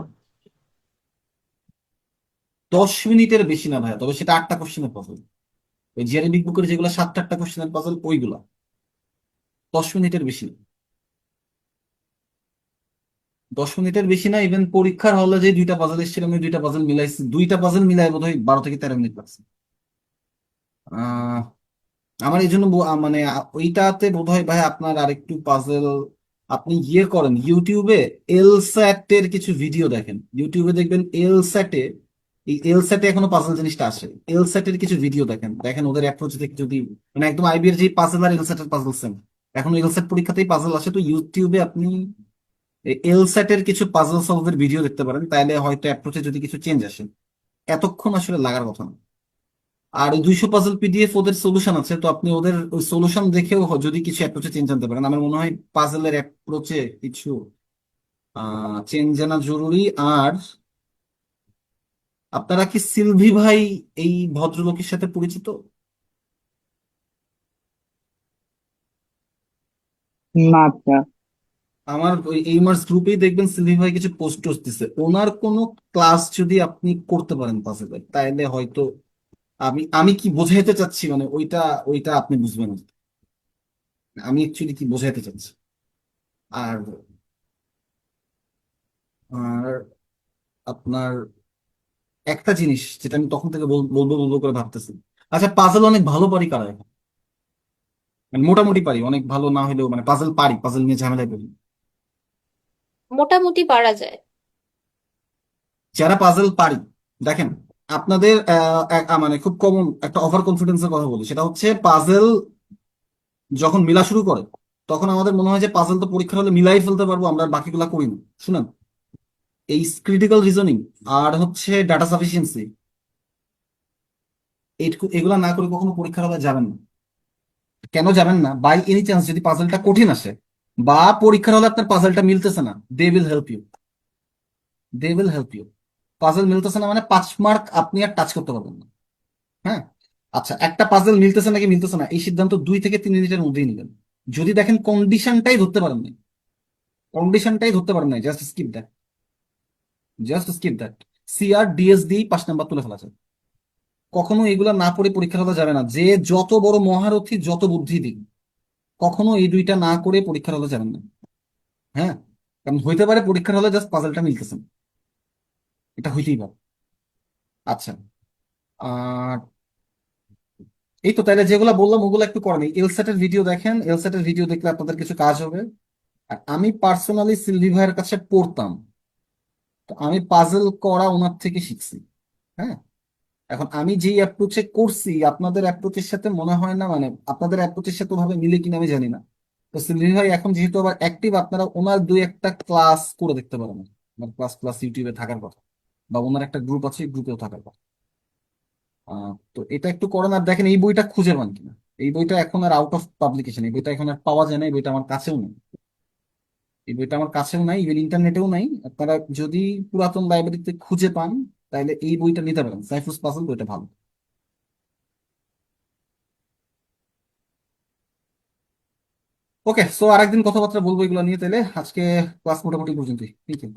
10 মিনিটের বেশি না ভাইয়া, তবে সেটা 8টা কোশ্চেনের পাজল। ওই জিআরই বিগ বুকের যেগুলো 7টা 8টা কোশ্চেনের পাজল ওইগুলা 10 মিনিটের বেশি না। 10 মিনিটের বেশি না। ইভেন পরীক্ষার হলে যে 2টা পাজল এসেছিল, আমি 2টা পাজল মিলাইছি, 2টা পাজল মিলাই বোধহয় 12 থেকে 13 মিনিট লাগছে। আহ আমার এই জন্য মানে ওইটাতে বোধহয় ভাই আপনার আরেকটু পাজল। আপনি ইয়ে করেন ইউটিউবে, এলস্যাট এর কিছু ভিডিও দেখেন, ইউটিউবে দেখবেন এলস্যাটে। এই এলস্যাটে এখনো পাজল জিনিসটা আসে। এলস্যাট এর কিছু ভিডিও দেখেন, দেখেন ওদের অ্যাপ্রোচ দেখে যদি, মানে একদম আইবিএর যে পাজল আর এলস্যাট এর পাজল সেম। এখন এলস্যাট পরীক্ষাতেই পাজল আসে, তো ইউটিউবে আপনি এলস্যাট এর কিছু পাজল সলভের ভিডিও দেখতে পারেন, তাইলে হয়তো অ্যাপ্রোচে যদি কিছু চেঞ্জ আসে। এতক্ষণ আসলে লাগার কথা না। আর ওই 200 পাজল পিডিএফ ওদের সলিউশন আছে, তো আপনি ওদের ওই সলিউশন দেখেও যদি কিছু অ্যাপ্রোচে চেঞ্জ আনতে পারেন। আমার মনে হয় পাজলের অ্যাপ্রোচে কিছু চেঞ্জ আনা জরুরি। আর আপনারা কি সিলভি ভাই এই ভদ্রলোকের সাথে পরিচিত? না আচ্ছা। আমার ওই এইমার্স গ্রুপেই দেখবেন সিলভি ভাই কিছু পোস্ট টোস্ট দিছে। ওনার কোনো ক্লাস যদি আপনি করতে পারেন পাজলের, তাহলে হয়তো আমি আমি কি বোঝাইতে চাচ্ছি, মানে ওইটা ওইটা আপনি বুঝবেন আর কি। আমি অ্যাকচুয়ালি কি বোঝাইতে চাচ্ছি। আর আর আপনার একটা জিনিস যেটা আমি তখন থেকে বলবো বলবো করে ভাবতেছি। আচ্ছা, পাজল অনেক ভালো পারি কারা এখন? মানে মোটামুটি পারি, অনেক ভালো না হলেও মানে পাজল পারি, পাজল নিয়ে ঝামেলায় পড়ি। মোটামুটি পারা যায়। যারা পাজল পারি, দেখেন আপনাদের মানে খুব কমন একটা ওভার কনফিডেন্সের কথা বলি, সেটা হচ্ছে পাজল যখন মিলা শুরু করে তখন আমাদের মনে হয় যে পাজল তো পরীক্ষার হলে মিলাই ফেলতে পারবো, আমরা আর বাকিগুলা করি না। শুনেন, এই ক্রিটিক্যাল রিজনিং আর হচ্ছে ডাটা সাফিসিয়েন্সি, এইটুকু এগুলা না করে কখনো পরীক্ষার হলে যাবেন না। কেন যাবেন না? বাই এনি চান্স যদি পাজলটা কঠিন আসে বা পরীক্ষার হলে আপনার পাজলটা মিলতেছে না, they will help you. They will help you. Puzzle মিলতেছে না মানে 5 মার্ক আপনি আর টাচ করতে পারবেন না। হ্যাঁ। আচ্ছা, একটা পাজল মিলতেছে নাকি মিলতেছে না এই সিদ্ধান্ত 2 থেকে 3 মিনিটের মধ্যেই নেবেন। যদি দেখেন কন্ডিশনটাই ধরতে পারেন না, কন্ডিশনটাই ধরতে পারেন না, just skip that. Just skip that. CR DS দিয়ে 5 নাম্বার তুলে ফেলা যায়। কখনো এগুলা না পড়ে পরীক্ষা হলে যাবে না, যে যত বড় মহারথী যত বুদ্ধি দিক, কখনো এই দুইটা না করে পরীক্ষার হলে যাবেন না। হ্যাঁ, কারণ হইতে পারে পরীক্ষার হলে জাস্ট পাজলটা মিলতেছে না। এটা হইতেই পারে। আচ্ছা। আর এই তো তাহলে যেগুলো বললাম ওগুলো একটু করেন, এলসেটের ভিডিও দেখেন, এলসেটের ভিডিও দেখলে আপনাদের কিছু কাজ হবে। আর আমি পার্সোনালি সিলভি ভাইয়ের কাছে পড়তাম, তো আমি পাজল করা ওনার থেকে শিখছি। হ্যাঁ। এখন আমি যেই অ্যাপ্রোচে করছি আপনাদের অ্যাপ্রোচের সাথে মনে হয় না, মানে আপনাদের অ্যাপ্রোচের সাথে ওভাবে মিলে কিনা আমি জানি না। তো সিলভি ভাই এখন যেহেতু আবার অ্যাক্টিভ, আপনারা ওনার 2 একটা ক্লাস করে দেখতে পারেন। ওনার ক্লাস ক্লাস ইউটিউবে থাকার কথা, বা ওনার একটা গ্রুপ আছে, গ্রুপেও থাকার কথা। তো এটা একটু করেন। আর দেখেন এই বইটা খুঁজে পান কিনা। এই বইটা এখন আর আউট অফ পাবলিকেশন, এই বইটা এখন আর পাওয়া যায় না, এই বইটা আমার কাছেও নেই। এই বইটা আমার কাছেও নাই, ইভেন ইন্টারনেটেও নাই। আপনারা যদি পুরাতন লাইব্রেরিতে খুঁজে পান তাহলে এই বইটা নিতে পারেন, সাইফুস পাজল বইটা ভালো। ওকে, সো আরেকদিন কথাবার্তা বলবো এগুলো নিয়ে। তাহলে আজকে ক্লাস মোটামুটি পর্যন্তই। Thank you.